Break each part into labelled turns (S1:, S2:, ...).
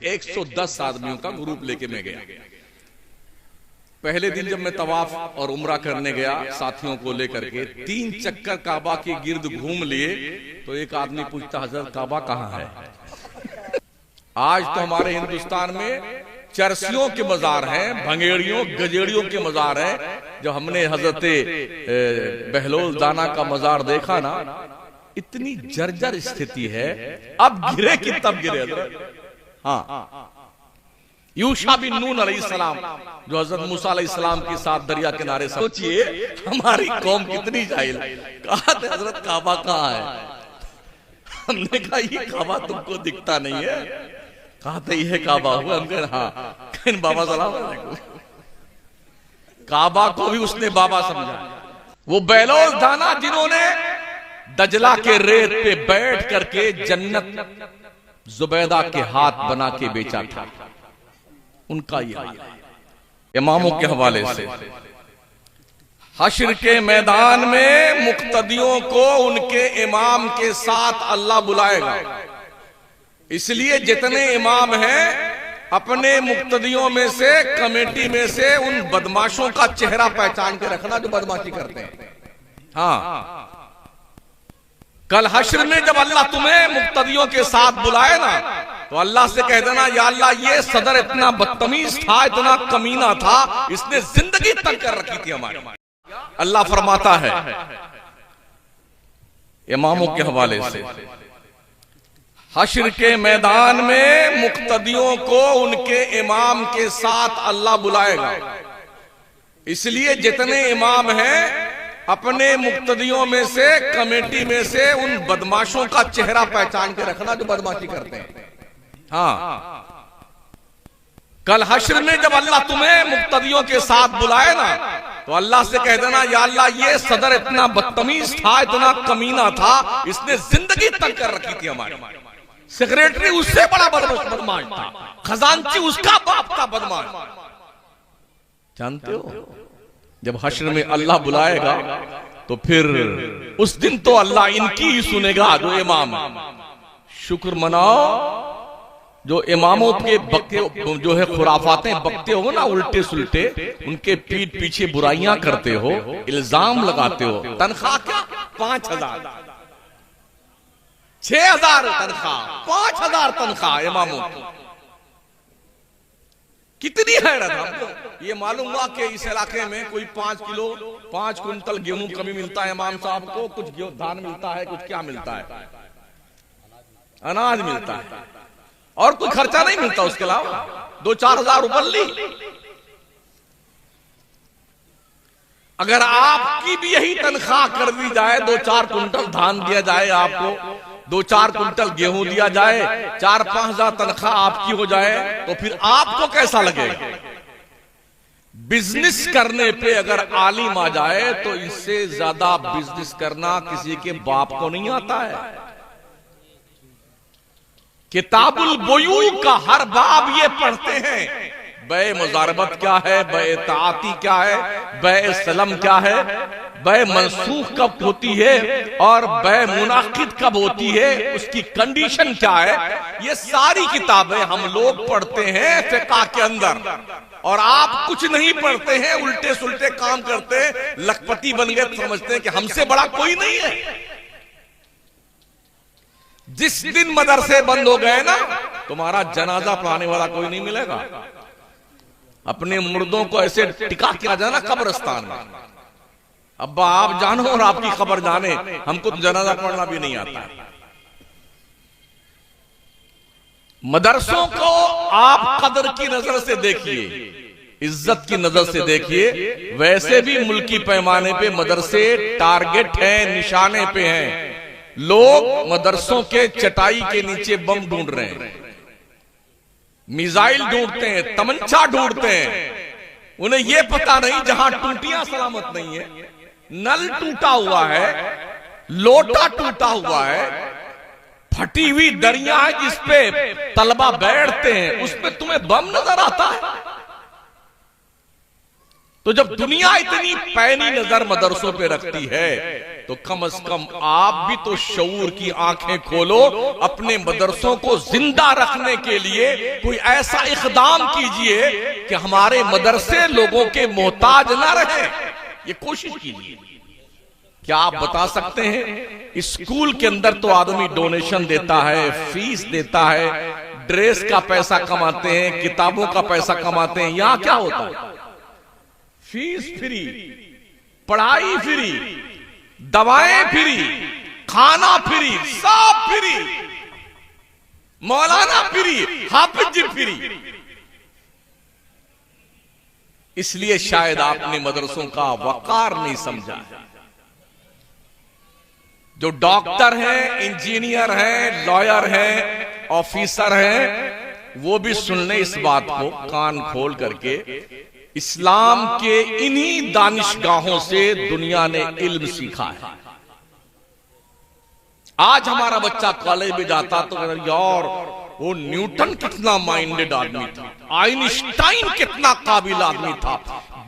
S1: 110 आदमियों का ग्रुप लेके मैं गया। पहले दिन जब मैं तवाफ और उम्रा करने गया साथियों को लेकर के 3 चक्कर काबा के गिर्द घूम लिए तो एक आदमी पूछता, हजरत काबा कहाँ है? आज तो हमारे हिंदुस्तान में चरसियों के मजार हैं, भंगेड़ियों गजेड़ियों के मजार हैं। जब हमने हजरत बहलोल दाना का मजार देखा ना, इतनी जर्जर स्थिति है, अब गिरे कि तब गिरे। हाँ, यूशा बिन नून अलैहिस्सलाम जो हजरत मूसा अलैहिस्सलाम के साथ दरिया किनारे, सोचिए हमारी कौम कितनी जाहिल। कहा था हजरत काबा कहाँ है? हमने कहा ये काबा तुमको दिखता नहीं है। कहा था यह काबा हुआ? हम कहा हाँ। कहीं बाबा सलाम काबा को भी उसने बाबा समझा। वो बहलोल दाना जिन्होंने दजला के रेत पे बैठ करके जन्नत जुबैदा के हाथ बना के बेचा था, उनका ये हाल है। इमामों के हवाले से हश्र के मैदान में मुक्तदियों को उनके इमाम के साथ अल्लाह बुलाएगा। इसलिए जितने इमाम हैं अपने मुक्तदियों में से, कमेटी में से उन बदमाशों का चेहरा पहचान के रखना जो बदमाशी करते हैं। हाँ, कल हश्र में जब अल्लाह तुम्हें मुक्तदियों के साथ बुलाए ना, तो अल्लाह से कह देना, या अल्लाह ये सदर इतना बदतमीज था, इतना कमीना था, इसने जिंदगी तक कर रखी थी हमारी। अल्लाह फरमाता है इमामों के हवाले से, हश्र के मैदान में मुक्तदियों को उनके इमाम के साथ अल्लाह बुलाएगा। इसलिए जितने इमाम हैं अपने मुक्तदियों में से, कमेटी में से उन बदमाशों का चेहरा पहचान के रखना जो बदमाशी करते हैं। हाँ, कल हश्र में जब अल्लाह तुम्हें मुक्तदियों के साथ बुलाए ना, तो अल्लाह से कह देना, या अल्लाह ये सदर इतना बदतमीज था, इतना कमीना था, इसने जिंदगी तक कर रखी थी हमारी। सेक्रेटरी उससे बड़ा बदमाश था, खजांची उसका बाप था बदमाश। जानते हो जब हश्र में अल्लाह बुलाएगा तो फिर उस दिन तो अल्लाह इनकी ही सुनेगा जो इमाम। शुक्र मनाओ जो इमामों के बकते जो है खुराफातें बकते हो ना, उल्टे सुल्टे, उनके पीठ पीछे बुराइयां करते हो, इल्जाम लगाते हो। तनख्वाह क्या? 5,000 6,000 तनख्वाह, 5,000 तनख्वाह इमामों की। कितनी हैरत हमको ये मालूम हुआ कि इस इलाके में कोई 5 क्विंटल गेहूं कमी मिलता है इमाम साहब को, कुछ धान मिलता है, कुछ क्या मिलता है, अनाज मिलता है, और कोई खर्चा नहीं मिलता उसके अलावा। 2-4 हजार रुपये ली। अगर आपकी भी यही तनख्वाह कर दी जाए, 2-4 क्विंटल धान दिया जाए आपको, 2-4 क्विंटल गेहूं दिया जाए, 4-5 हजार तनख्वाह आपकी हो जाए, तो फिर आपको कैसा लगेगा? बिजनेस करने पे अगर आलिम आ जाए तो इससे ज्यादा बिजनेस करना किसी के बाप को नहीं आता है। किताबुल बुयू का हर बाब ये पढ़ते हैं, बे मुजारबत क्या है, बे ताती क्या है, बे सलम क्या है, बे मनसूख कब होती है और बे मुनाकिद कब होती है, उसकी कंडीशन क्या है, ये सारी किताबें हम लोग पढ़ते हैं फिक़ह के अंदर। और आप कुछ नहीं पढ़ते हैं, उल्टे सुल्टे काम करते हैं, लखपति बन गए, समझते हैं कि हमसे बड़ा कोई नहीं है। जिस दिन मदरसे बंद हो गए ना, तुम्हारा जनाजा पढ़ाने वाला कोई नहीं मिलेगा। अपने मुर्दों को ऐसे टिका किया जाना कब्रिस्तान में। अब्बा आप जानो और आपकी खबर जाने, हमको तो जनाजा पढ़ना भी नहीं आता है। मदरसों को आप कदर की नजर से देखिए, इज्जत की नजर से देखिए। वैसे भी मुल्की पैमाने पे मदरसे टारगेट हैं, निशाने पे हैं। लोग मदरसों के चटाई के नीचे बम ढूंढ रहे हैं, मिसाइल ढूंढते हैं, तमंचा ढूंढते हैं। उन्हें यह पता नहीं जहां टूटियां सलामत नहीं है, नल टूटा हुआ है, लोटा टूटा हुआ है, फटी हुई दरिया है जिसपे तलबा बैठते हैं, उस पे तुम्हें बम नजर आता है। तो जब दुनिया इतनी पैनी नजर मदरसों पे रखती है, तो कम से कम आप भी तो शऊर की आंखें खोलो, अपने मदरसों को जिंदा रखने के लिए कोई ऐसा इक़दाम कीजिए कि हमारे मदरसे लोगों के मोहताज ना रहे। ये कोशिश कीजिए। क्या आप बता सकते हैं, स्कूल के अंदर तो आदमी डोनेशन देता है, फीस देता है, ड्रेस का पैसा कमाते हैं, किताबों का पैसा कमाते हैं। यहां क्या होता है? फीस फ्री, पढ़ाई फ्री, दवाएं फ्री, खाना फ्री, सब फ्री, मौलाना फ्री, हाफिज फ्री। इसलिए शायद आपने मदरसों का वकार नहीं समझा। जो डॉक्टर हैं, इंजीनियर हैं, लॉयर हैं, ऑफिसर हैं, वो भी सुन लें इस बात को कान खोल करके। इस्लाम के इन्हीं दानिशगाहों से दुनिया ने इल्म सीखा है। आज हमारा बच्चा कॉलेज में जाता तो यार वो न्यूटन कितना माइंडेड आदमी था, आइंस्टाइन कितना काबिल आदमी था,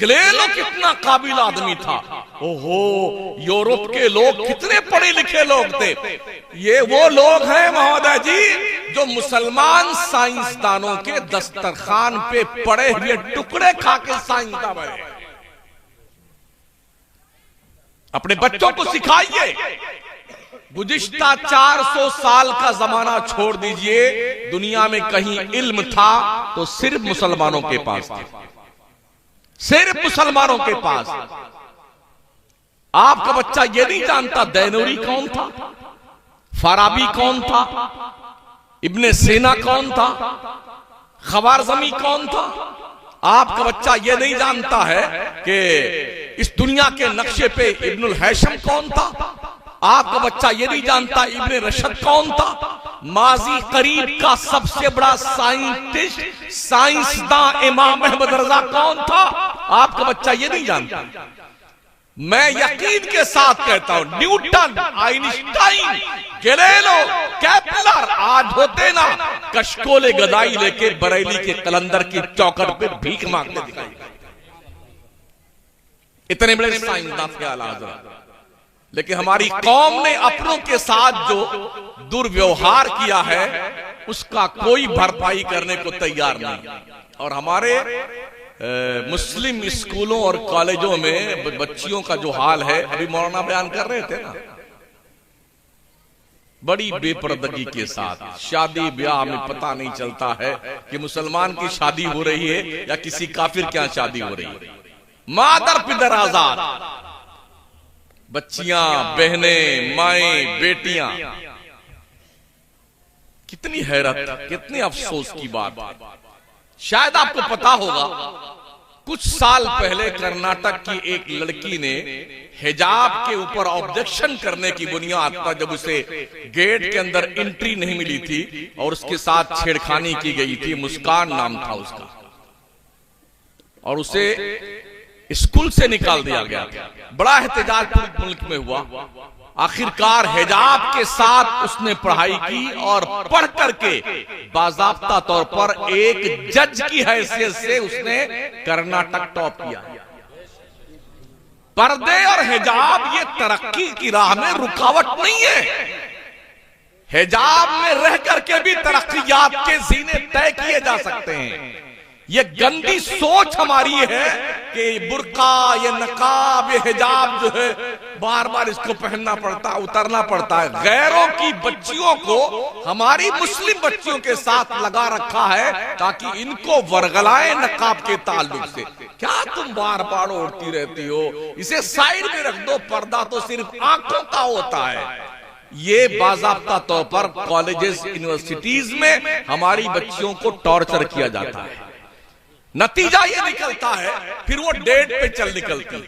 S1: गैलीलियो कितना काबिल आदमी था, ओहो यूरोप के लोग कितने पढ़े लिखे लोग थे। ये वो लोग हैं महोदय जी जो मुसलमान साइंसदानों के दस्तरखान पे पड़े हुए टुकड़े खा के साइंसदान बने। अपने बच्चों को सिखाइए। गुज़िश्ता 400 साल का जमाना छोड़ दीजिए, दुनिया में कहीं इल्म था तो सिर्फ मुसलमानों के पास था, सिर्फ मुसलमानों के पास। आपका बच्चा ये नहीं जानता दैनूरी कौन था, फाराबी कौन था, इब्ने सीना कौन था, ख्वारिज़मी कौन था। आपका बच्चा ये नहीं जानता है कि इस दुनिया के नक्शे पे इब्नुल हैशम कौन था। आपका बच्चा ये नहीं जानता इब्ने रशद कौन था। माजी करीब का सबसे बड़ा साइंटिस्ट, साइंसदान इमाम अहमद रजा कौन था। आपका बच्चा ये नहीं जानता। मैं यकीन के साथ कहता हूं न्यूटन, आइंस्टाइन, गैलीलियो, केपलर आज होते ना कशकोले गदाई लेके बरेली के कलंदर की चौखट पे भीख मांगते दिखाई। इतने बड़े साइंसदान थे आला। लेकिन हमारी कौम ने अपनों के साथ जो दुर्व्यवहार किया है उसका कोई भरपाई करने को तैयार नहीं। और हमारे मुस्लिम स्कूलों और कॉलेजों में बच्चियों का जो हाल है, अभी मौलाना बयान कर रहे थे ना, बड़ी बेपर्दगी के साथ शादी ब्याह में पता नहीं चलता है कि मुसलमान की शादी हो रही है या किसी काफिर के यहां शादी हो रही है। मादर पिदर आजाद, बच्चियां, बहनें, माएं, बेटियां। कितनी हैरत, कितने अफसोस की बात। शायद आपको पता होगा कुछ साल पहले कर्नाटक की एक लड़की ने हिजाब के ऊपर ऑब्जेक्शन करने की बुनियाद पर जब उसे गेट के अंदर एंट्री नहीं मिली थी और उसके साथ छेड़खानी की गई थी, मुस्कान नाम था उसका, और उसे स्कूल से निकाल दिया गया। बड़ा एहतजाज पूरे मुल्क में हुआ। आखिरकार हिजाब के साथ उसने पढ़ाई की और पढ़ करके बाज़ाब्ता तौर पर एक जज की हैसियत से उसने कर्नाटक टॉप किया। पर्दे और हिजाब ये तरक्की की राह में रुकावट नहीं है। हिजाब में रह करके भी तरक्कियात के ज़ीने तय किए जा सकते हैं। ये गंदी सोच हमारी है कि बुर्का, ये नकाब, ये हिजाब जो है बार बार इसको पहनना पड़ता, उतरना पड़ता है। गैरों की बच्चियों को हमारी मुस्लिम बच्चियों के साथ लगा रखा है ताकि इनको वर्गलाएं नकाब के ताल्लुक से। क्या तुम बार बार ओढ़ती रहती हो, इसे साइड में रख दो, पर्दा तो सिर्फ आंखों का होता है। ये बाज़ाब्ता तौर पर कॉलेजेस, यूनिवर्सिटीज में हमारी बच्चियों को टॉर्चर किया जाता है। नतीजा ये निकलता है फिर वो डेट पे चल निकलती,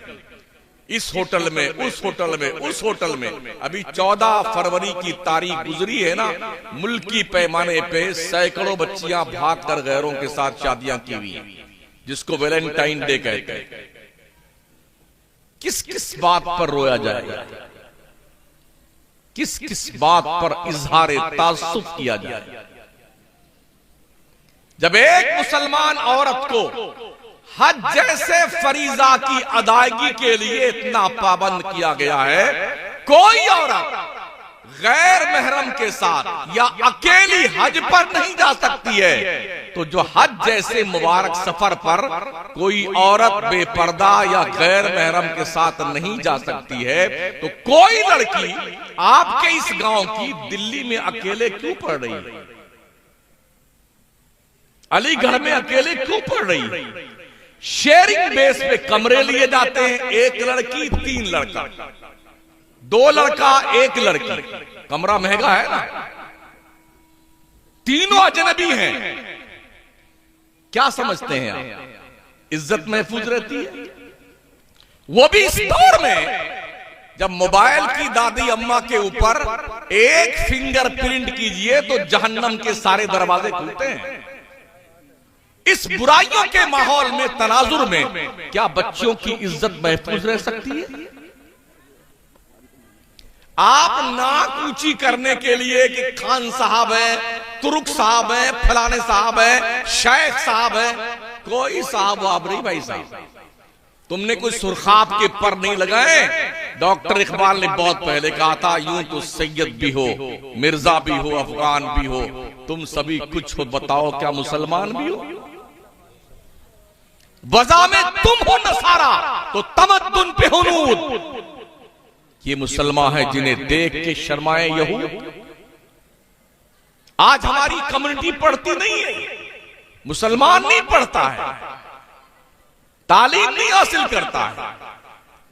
S1: इस होटल में, उस होटल में, उस होटल में। अभी 14 फरवरी की तारीख गुजरी है ना, मुल्की पैमाने पे सैकड़ों बच्चियां भागकर गैरों के साथ शादियां की हुई हैं, जिसको वैलेंटाइन डे कहते हैं। किस किस बात पर रोया जाएगा, किस किस बात पर इजहार तासुफ किया जाए। जब एक मुसलमान औरत को हज जैसे फरीजा की अदायगी के लिए इतना पाबंद किया गया है, कोई औरत गैर महरम के साथ या अकेली हज पर नहीं जा सकती है, तो जो हज जैसे मुबारक सफर पर कोई औरत बेपर्दा या गैर महरम के साथ नहीं जा सकती है, तो कोई लड़की आपके इस गांव की दिल्ली में अकेले क्यों पड़ रही है, अलीगढ़ में अकेले क्यों पड़ रही है? शेयरिंग बेस पे कमरे लिए जाते हैं, एक लड़की 3 लड़का, 2 लड़का 1 लड़की, कमरा महंगा है ना, तीनों अजनबी हैं। क्या समझते हैं आप? इज्जत महफूज रहती है, वो भी इस दौर में जब मोबाइल की दादी अम्मा के ऊपर एक फिंगरप्रिंट कीजिए तो जहन्नम के सारे दरवाजे खुलते हैं। इस बुराइयों के माहौल में, तनाजुर में, क्या बच्चों की इज्जत महफूज रह सकती है? आप नाक ऊंची करने के लिए कि खान साहब है, तुर्क साहब है, फलाने साहब है, शेख साहब है, कोई साहब आप नहीं भाई साहब, तुमने कोई सुर्खाब के पर नहीं लगाए। डॉक्टर इकबाल ने बहुत पहले कहा था, यूं तो सैयद भी हो, मिर्जा भी हो, अफगान भी हो, तुम सभी कुछ हो, बताओ क्या मुसलमान भी हो? वज़ा में तुम हो नसारा तो तमद्दुन पे हुनूद, ये मुसलमान है जिन्हें देख के शर्माए यहूद। आज हमारी कम्युनिटी पढ़ती नहीं है, मुसलमान नहीं पढ़ता है, तालीम नहीं हासिल करता है,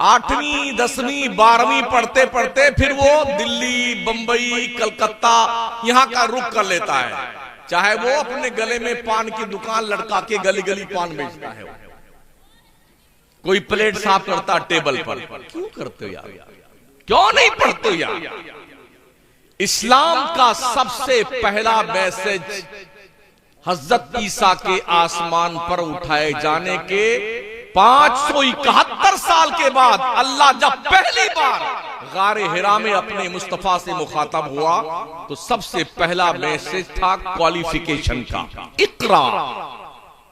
S1: 8वीं 10वीं 12वीं पढ़ते पढ़ते फिर वो दिल्ली, बंबई, कलकत्ता यहां का रुख कर लेता है, चाहे वो अपने गले में पान की दुकान लड़का के गली गली पान बेचता है, कोई प्लेट साफ करता टेबल पर। क्यों करते हो यार, क्यों नहीं पढ़ते हो यार? इस्लाम का सबसे पहला मैसेज हजरत ईसा के आसमान पर उठाए जाने के 571 साल के बाद अल्लाह जब पहली बार गारे हिरा में अपने मुस्तफा से मुखातब हुआ तो सबसे पहला मैसेज था क्वालिफिकेशन का, इकरा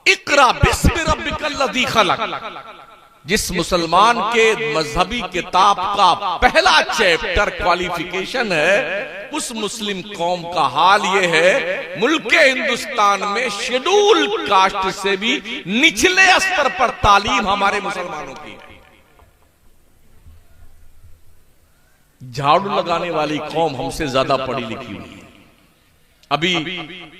S1: इकरा बिस्मि रब्बिकल लज़ी खलक। जिस मुसलमान के मजहबी किताब का पहला चैप्टर क्वालिफिकेशन है, उस मुस्लिम कौम का हाल यह है, मुल्क हिंदुस्तान में शेड्यूल कास्ट से भी निचले स्तर पर तालीम हमारे मुसलमानों की है। झाड़ू लगाने वाली कौम हमसे ज्यादा पढ़ी लिखी हुई है। अभी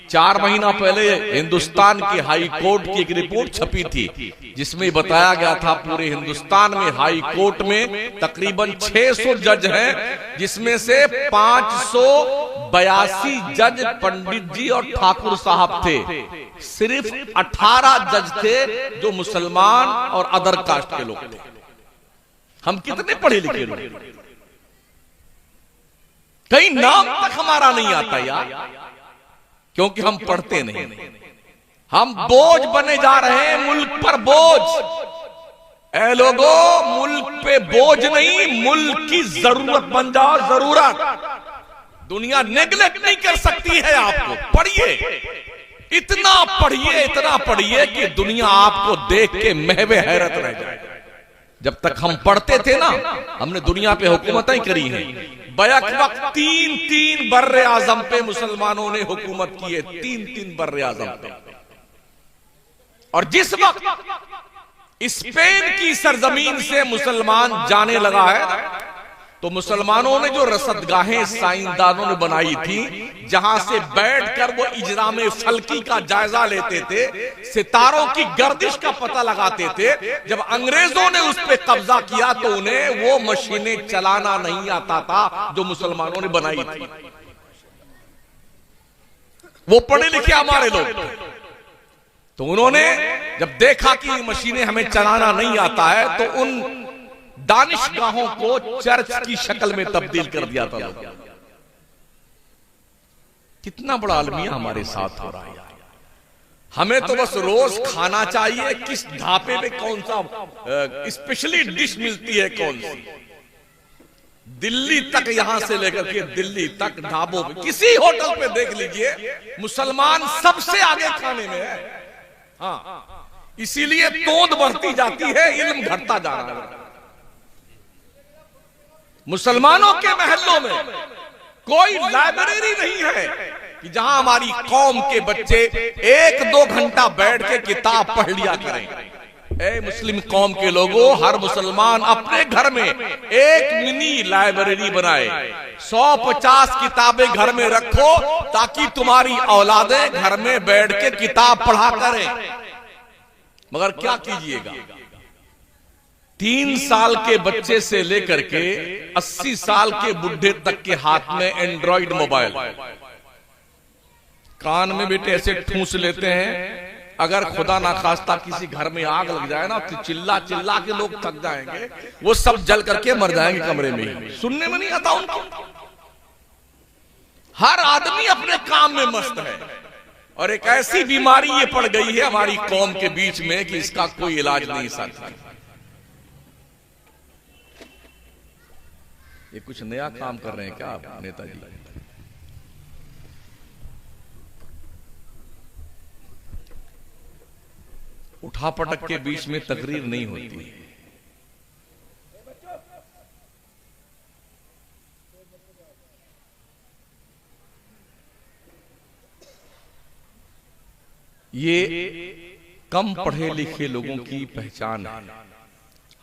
S1: 4 महीना पहले हिंदुस्तान के हाई कोर्ट की एक रिपोर्ट छपी थी, जिसमें बताया गया था पूरे हिंदुस्तान में हाई कोर्ट में तकरीबन 600 जज हैं, जिसमें से 582 जज पंडित जी और ठाकुर साहब थे, सिर्फ 18 जज थे जो मुसलमान और अदर कास्ट के लोग थे। हम कितने पढ़े लिखे लोग, कहीं नाम तक हमारा नहीं आता यार, क्योंकि हम पढ़ते नहीं। हम बोझ बने जा रहे हैं, मुल्क पर बोझ। ऐ लोगो, मुल्क पे बोझ नहीं, मुल्क की जरूरत बन जाओ, जरूरत। दुनिया नेग्लेक्ट नहीं कर सकती है आपको। पढ़िए, इतना पढ़िए कि दुनिया आपको देख के महवे हैरत रह जाए। जब तक हम पढ़ते थे ना, हमने दुनिया पे हुकूमतें करी हैं। बैक वक्त 3 बर्रे आजम पे मुसलमानों ने हुकूमत की है, 3 बर्रे आजम पे। और जिस वक्त स्पेन की सरजमीन से मुसलमान जाने लगा है, तो मुसलमानों ने जो रसदगाहें साइंसदानों ने बनाई थी, जहां से बैठकर वो इजराम फल्की का जायजा लेते थे, सितारों की गर्दिश का पता लगाते थे, जब अंग्रेजों ने उस पर कब्जा किया तो उन्हें वो मशीनें चलाना नहीं आता था जो मुसलमानों ने बनाई थी। वो पढ़े लिखे हमारे लोग, तो उन्होंने जब देखा कि मशीनें हमें चलाना नहीं आता है, तो उन दानिशगाहों को चर्च की शक्ल में तब्दील कर दिया था। कितना बड़ा अलमिया हमारे साथ हो रहा है। हमें तो बस रोज खाना चाहिए, किस ढाबे में कौन सा स्पेशली डिश मिलती है, कौन सी। दिल्ली तक, यहां से लेकर के दिल्ली तक ढाबों पे, किसी होटल पे देख लीजिए, मुसलमान सबसे आगे खाने में है। हाँ, इसीलिए तोंद बढ़ती जाती है, इल्म घटता जा रहा है। मुसलमानों के महल्लों में कोई लाइब्रेरी नहीं है कि जहां हमारी कौम के बच्चे 1-2 घंटा बैठ के किताब पढ़ लिया करें। ए मुस्लिम कौम के लोगों, हर मुसलमान अपने घर में एक मिनी लाइब्रेरी बनाए। 150 किताबें घर में रखो ताकि तुम्हारी औलादें घर में बैठ के किताब पढ़ा करें। मगर क्या कीजिएगा, 3 साल के बच्चे से लेकर के 80 साल के बुढ़े तक के हाथ में एंड्रॉइड मोबाइल। कान में बेटे ऐसे ठूंस लेते हैं, अगर खुदा ना खास्ता किसी घर में आग लग जाए ना तो चिल्ला चिल्ला के लोग थक जाएंगे, वो सब जल करके मर जाएंगे कमरे में ही, सुनने में नहीं आता उनको। हर आदमी अपने काम में मस्त है और एक ऐसी बीमारी ये पड़ गई है हमारी कौम के बीच में कि इसका कोई इलाज नहीं सकता। ये कुछ नया काम कर रहे हैं क्या आप नेताजी? उठापटक के बीच में तकरीर नहीं होती। ये कम पढ़े लिखे लोगों की पहचान है।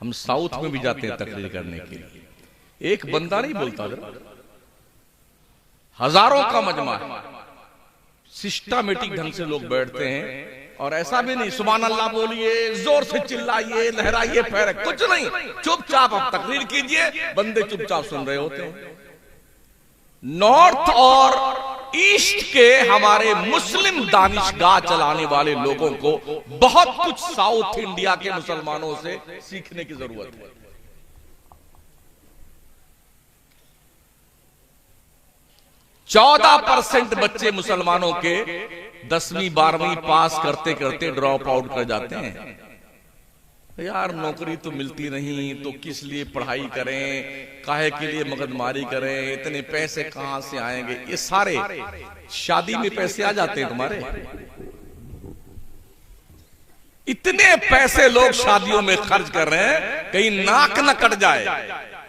S1: हम साउथ में भी जाते हैं तकरीर करने के लिए, एक बंदा नहीं बोलता, हजारों का मजमा है, सिस्टमैटिक ढंग से लोग बैठते हैं। और ऐसा भी नहीं सुभान अल्लाह बोलिए, जोर से चिल्लाइए, लहराइए पैर, कुछ नहीं, चुपचाप आप तकरीर कीजिए, बंदे चुपचाप सुन रहे होते हैं। नॉर्थ और ईस्ट के हमारे मुस्लिम दानिशगाह चलाने वाले लोगों को बहुत कुछ साउथ इंडिया के मुसलमानों से सीखने की जरूरत है। चौदह 14% बच्चे मुसलमानों के 10वीं 12वीं पास करते करते ड्रॉप आउट कर जाते हैं। यार नौकरी तो मिलती नहीं तो किस लिए पढ़ाई करें, काहे के लिए मगजमारी करें, इतने पैसे कहां से आएंगे। ये सारे शादी में पैसे आ जाते हैं तुम्हारे, इतने पैसे लोग शादियों में खर्च कर रहे हैं, कहीं नाक न कट जाए।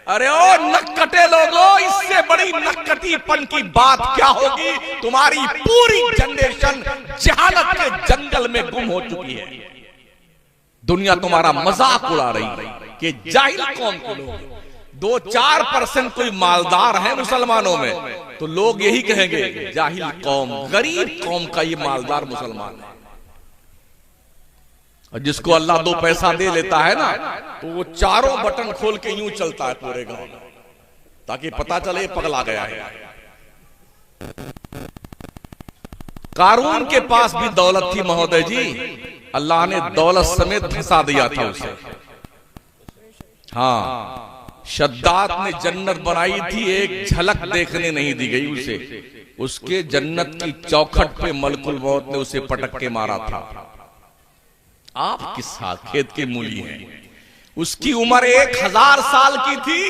S1: अरे ओ नक्कटे लोगों, इससे बड़ी नक्कटीपन की बात क्या होगी। तुम्हारी पूरी जनरेशन जहालत के जंगल में गुम हो चुकी है। दुनिया तुम्हारा मजाक उड़ा रही है कि जाहिल कौम के लोग 2-4% कोई मालदार है मुसलमानों में, तो लोग यही कहेंगे जाहिल कौम, गरीब कौम का ये मालदार मुसलमान है। और जिसको अल्लाह 2 पैसा दे लेता है ना, तो वो चारों बटन खोल के यूं चलता है पूरे गांव में, ताकि पता चले पगला गया है। कारून के पास भी दौलत थी महोदय जी, अल्लाह ने दौलत समेत फंसा दिया था उसे। हाँ, शद्दाद ने जन्नत बनाई थी, एक झलक देखने नहीं दी गई उसे। उसके जन्नत की चौखट पे मलकुल मौत ने उसे पटक के मारा था। आप किस साल खेत के मूली हैं। उसकी उम्र 1000 साल की थी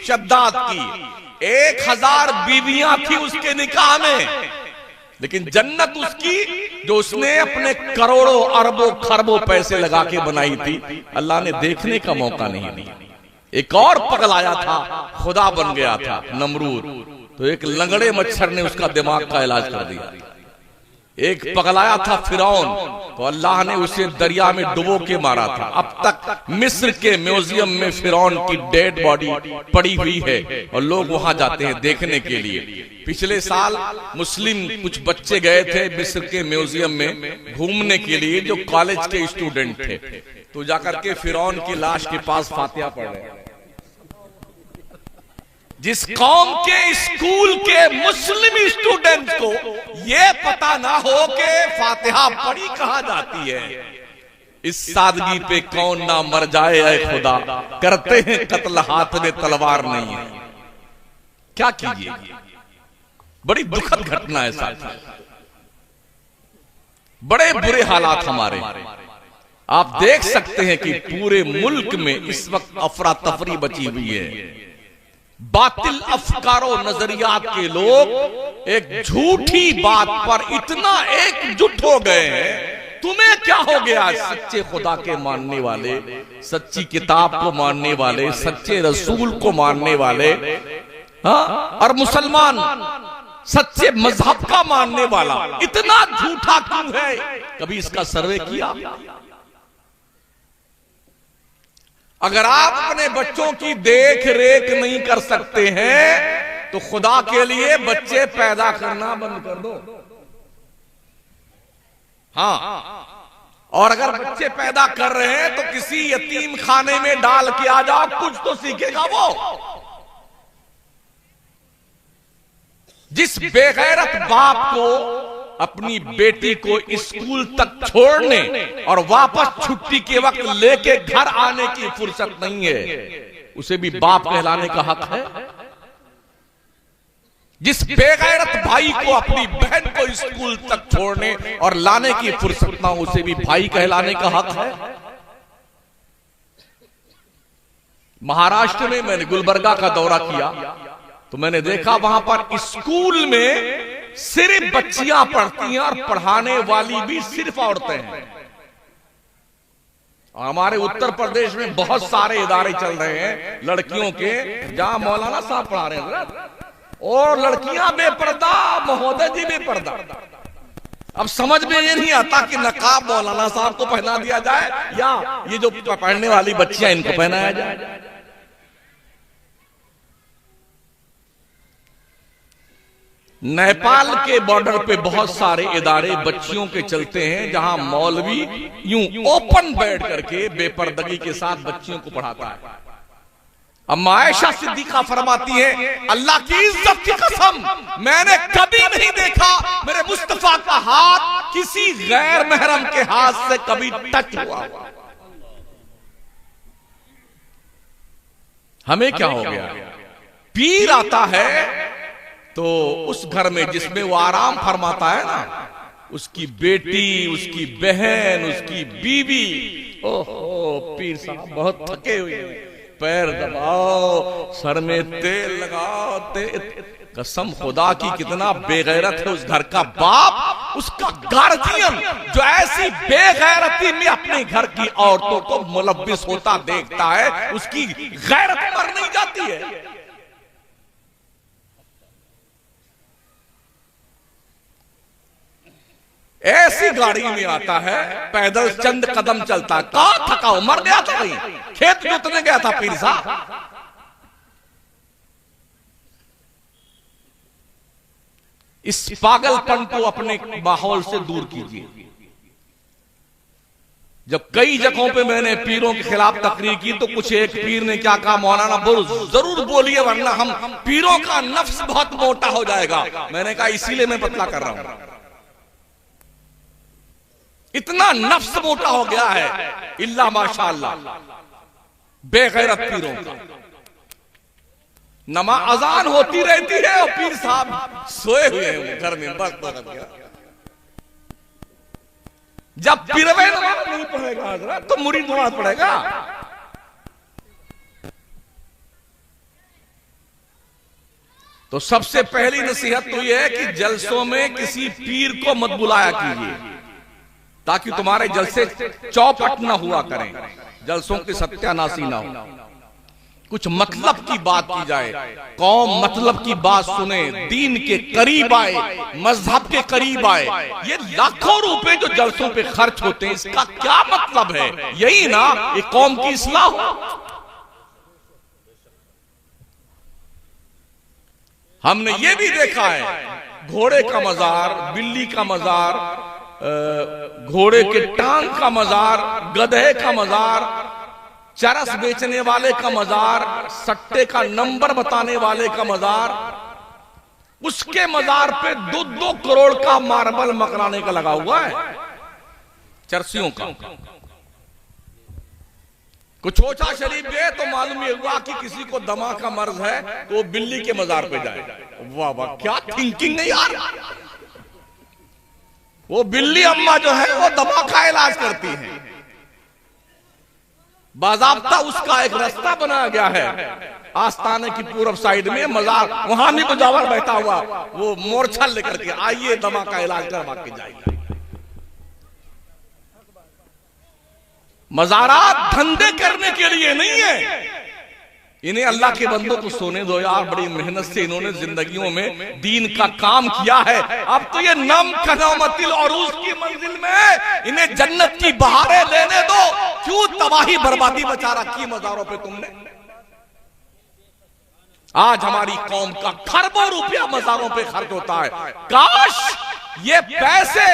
S1: शद्दाद की, 1000 बीवियां थी उसके निकाह में, लेकिन जन्नत उसकी जो उसने अपने करोड़ों अरबों खरबों पैसे लगा के बनाई थी, अल्लाह ने देखने का मौका नहीं दिया। एक और पगलाया था, खुदा बन गया था नमरूद, तो एक लंगड़े मच्छर ने उसका दिमाग का इलाज कर दिया। एक पगलाया था फिरौन, तो अल्लाह ने उसे दरिया में डुबो के मारा था। अब तक मिस्र के म्यूजियम में फिरौन की डेड बॉडी पड़ी हुई है और लोग वहां जाते हैं देखने के लिए। पिछले साल मुस्लिम कुछ बच्चे गए थे मिस्र के म्यूजियम में घूमने के लिए, जो कॉलेज के स्टूडेंट थे, तो जाकर के फिरौन की लाश के पास फातिहा पढ़ रहे हैं। जिस कौम के स्कूल के मुस्लिम स्टूडेंट को यह पता ना हो कि फातिहा पढ़ी कहां जाती है, इस सादगी पे कौन ना मर जाए। ऐ खुदा, करते हैं कत्ल हाथ में तलवार नहीं है। क्या कीजिए, बड़ी दुखद घटना है साथी, बड़े बुरे हालात हमारे। आप देख सकते हैं कि पूरे मुल्क में इस वक्त अफरा तफरी बची हुई है। बातिल अफकारों नजरियात के लोग एक झूठी बात पर इतना एकजुट हो गए हैं, तुम्हें क्या हो गया? सच्चे खुदा के मानने वाले, सच्ची किताब को मानने वाले, सच्चे रसूल को मानने वाले, हाँ, और मुसलमान सच्चे मजहब का मानने वाला इतना झूठा क्यों है? कभी इसका सर्वे किया? अगर आप अपने बच्चों की देख रेख नहीं कर सकते हैं तो खुदा के लिए बच्चे पैदा करना बंद कर दो। हाँ, और अगर बच्चे पैदा कर रहे हैं तो किसी यतीम खाने में डाल के आ जाओ, कुछ तो सीखेगा वो। जिस बेगैरत बाप को अपनी बेटी को स्कूल तक छोड़ने और वापस छुट्टी के वक्त लेके घर आने की फुर्सत नहीं है, उसे भी बाप कहलाने का हक है? जिस बेगैरत भाई को अपनी बहन को स्कूल तक छोड़ने और लाने की फुर्सत ना, उसे भी भाई कहलाने का हक है? महाराष्ट्र में मैंने गुलबर्गा का दौरा किया तो मैंने देखा वहां पर स्कूल में सिर्फ बच्चियां पढ़ती हैं और पढ़ाने वाली भी सिर्फ औरतें हैं। हमारे उत्तर प्रदेश में बहुत सारे इदारे चल रहे हैं लड़कियों के, जहां मौलाना साहब पढ़ा रहे हैं और लड़कियां बेपर्दा, महोदय जी बेपर्दा। अब समझ में ये नहीं आता कि नकाब मौलाना साहब को पहना दिया जाए या ये जो पढ़ने वाली बच्चियां इनको पहनाया जाए। नेपाल के बॉर्डर पे बहुत सारे इदारे बच्चियों के चलते हैं जहां मौलवी यूं ओपन बैठ करके बेपर्दगी के साथ बच्चियों को पढ़ाता है। अम्मा आयशा सिद्दीका फरमाती है, अल्लाह की इज्जत की कसम, मैंने कभी नहीं देखा मेरे मुस्तफा का हाथ किसी गैर महरम के हाथ से कभी टच हुआ। हमें क्या हो गया? पीर आता है तो उस घर में जिसमें वो आराम फरमाता है ना, उसकी बेटी, उसकी बहन, उसकी बीवी, ओहो पीर साहब बहुत थके हुए, पैर दबाओ, सर में तेल लगाओ, कसम खुदा की कितना बेगैरत है उस घर का बाप, उसका गार्जियन जो ऐसी बेगैरती में अपने घर की औरतों को मुलव्विस होता देखता है, उसकी गैरत मर नहीं जाती है। ऐसी गाड़ी में आता है, पैदल चंद कदम चलता, कहां थका हो, मर गया था कहीं, खेत जोतने गया था पीर साहब। इस पागलपन को अपने माहौल से दूर कीजिए। जब कई जगहों पे मैंने पीरों के खिलाफ तकरीर की तो कुछ एक पीर ने क्या कहा, मौलाना जरूर बोलिए वरना हम पीरों का नफ्स बहुत मोटा हो जाएगा। मैंने कहा इसीलिए मैं पतला कर रहा हूं, इतना नफ्स मोटा हो गया है, इल्ला माशाअल्लाह बेगैरत पीरों का। नमाज अजान होती रहती है और पीर साहब सोए हुए हैं घर में, बस जब पीरवे नमाज नहीं पढ़ेगा हजरत तो मुरीद नमाज पढ़ेगा। तो सबसे पहली नसीहत तो यह है कि जलसों में किसी पीर को मत बुलाया कीजिए ताकि तुम्हारे जलसे चौपट ना हुआ करें, जलसों की सत्यानाशी ना हो। कुछ मतलब की बात की जाए, कौम मतलब की बात सुने, दीन के करीब आए, मजहब के करीब आए। ये लाखों रुपए जो जलसों पे खर्च होते हैं, इसका क्या मतलब है? यही ना ये कौम की इस्लाह हो। हमने ये भी देखा है, घोड़े का मजार, बिल्ली का मजार, घोड़े के टांग का मजार, गधे का मजार, चरस बेचने वाले का मजार, सट्टे का नंबर बताने वाले का मजार, उसके मजार पे 2-2 करोड़ का मार्बल मकराने का लगा हुआ है, चरसियों का। कुछ ओछा शरीफ गए तो मालूम ये हुआ कि किसी को दमा का मर्ज है तो वो बिल्ली के मजार पे जाए। वाह वाह, क्या थिंकिंग है यार। वो बिल्ली अम्मा जो है वो दमा का इलाज करती है, बाज़ाब्ता उसका एक रास्ता बनाया गया है। आस्थाने की पूर्व साइड में मजार, वहां भी मुजावर बैठा हुआ, वो मोर्चा लेकर के आइए दमा का इलाज करवा के जाइए। मज़ारात धंधे करने के लिए नहीं है। इन्हें अल्लाह के बंदों को सोने दो यार, बड़ी मेहनत से इन्होंने जिंदगियों में दीन का काम किया है। अब तो ये नम कनौमतिल और उसकी मंजिल में इन्हें जन्नत की बहारें लेने दो। क्यों तबाही बर्बादी मचा रखी मज़ारों पे तुमने? आज हमारी कौम का खरबों रुपया मज़ारों पे खर्च होता है। काश ये पैसे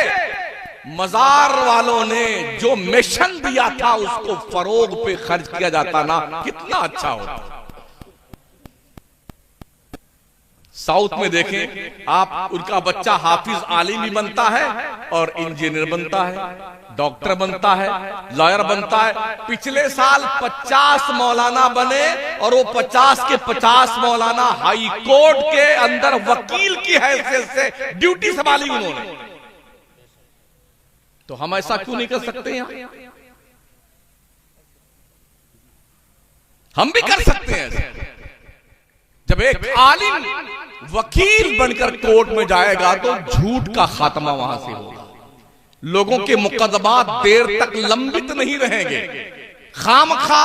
S1: मज़ार वालों ने जो मिशन दिया था उसको फरोग पे खर्च किया जाता ना, कितना अच्छा होता। साउथ में देखें आप, उनका बच्चा हाफिज आलिम भी बनता है और इंजीनियर बनता है, डॉक्टर बनता है, लॉयर बनता है। पिछले साल 50 मौलाना बने और वो 50 के 50 मौलाना हाई कोर्ट के अंदर वकील की हैसियत से ड्यूटी संभाली उन्होंने। तो हम ऐसा क्यों नहीं कर सकते? यहां हम भी कर सकते हैं ऐसा। जब एक आलिम वकील बनकर कोर्ट में जाएगा तो झूठ का खात्मा वहां से होगा। लोगों के मुकदमात देर तक लंबित नहीं रहेंगे। खामखा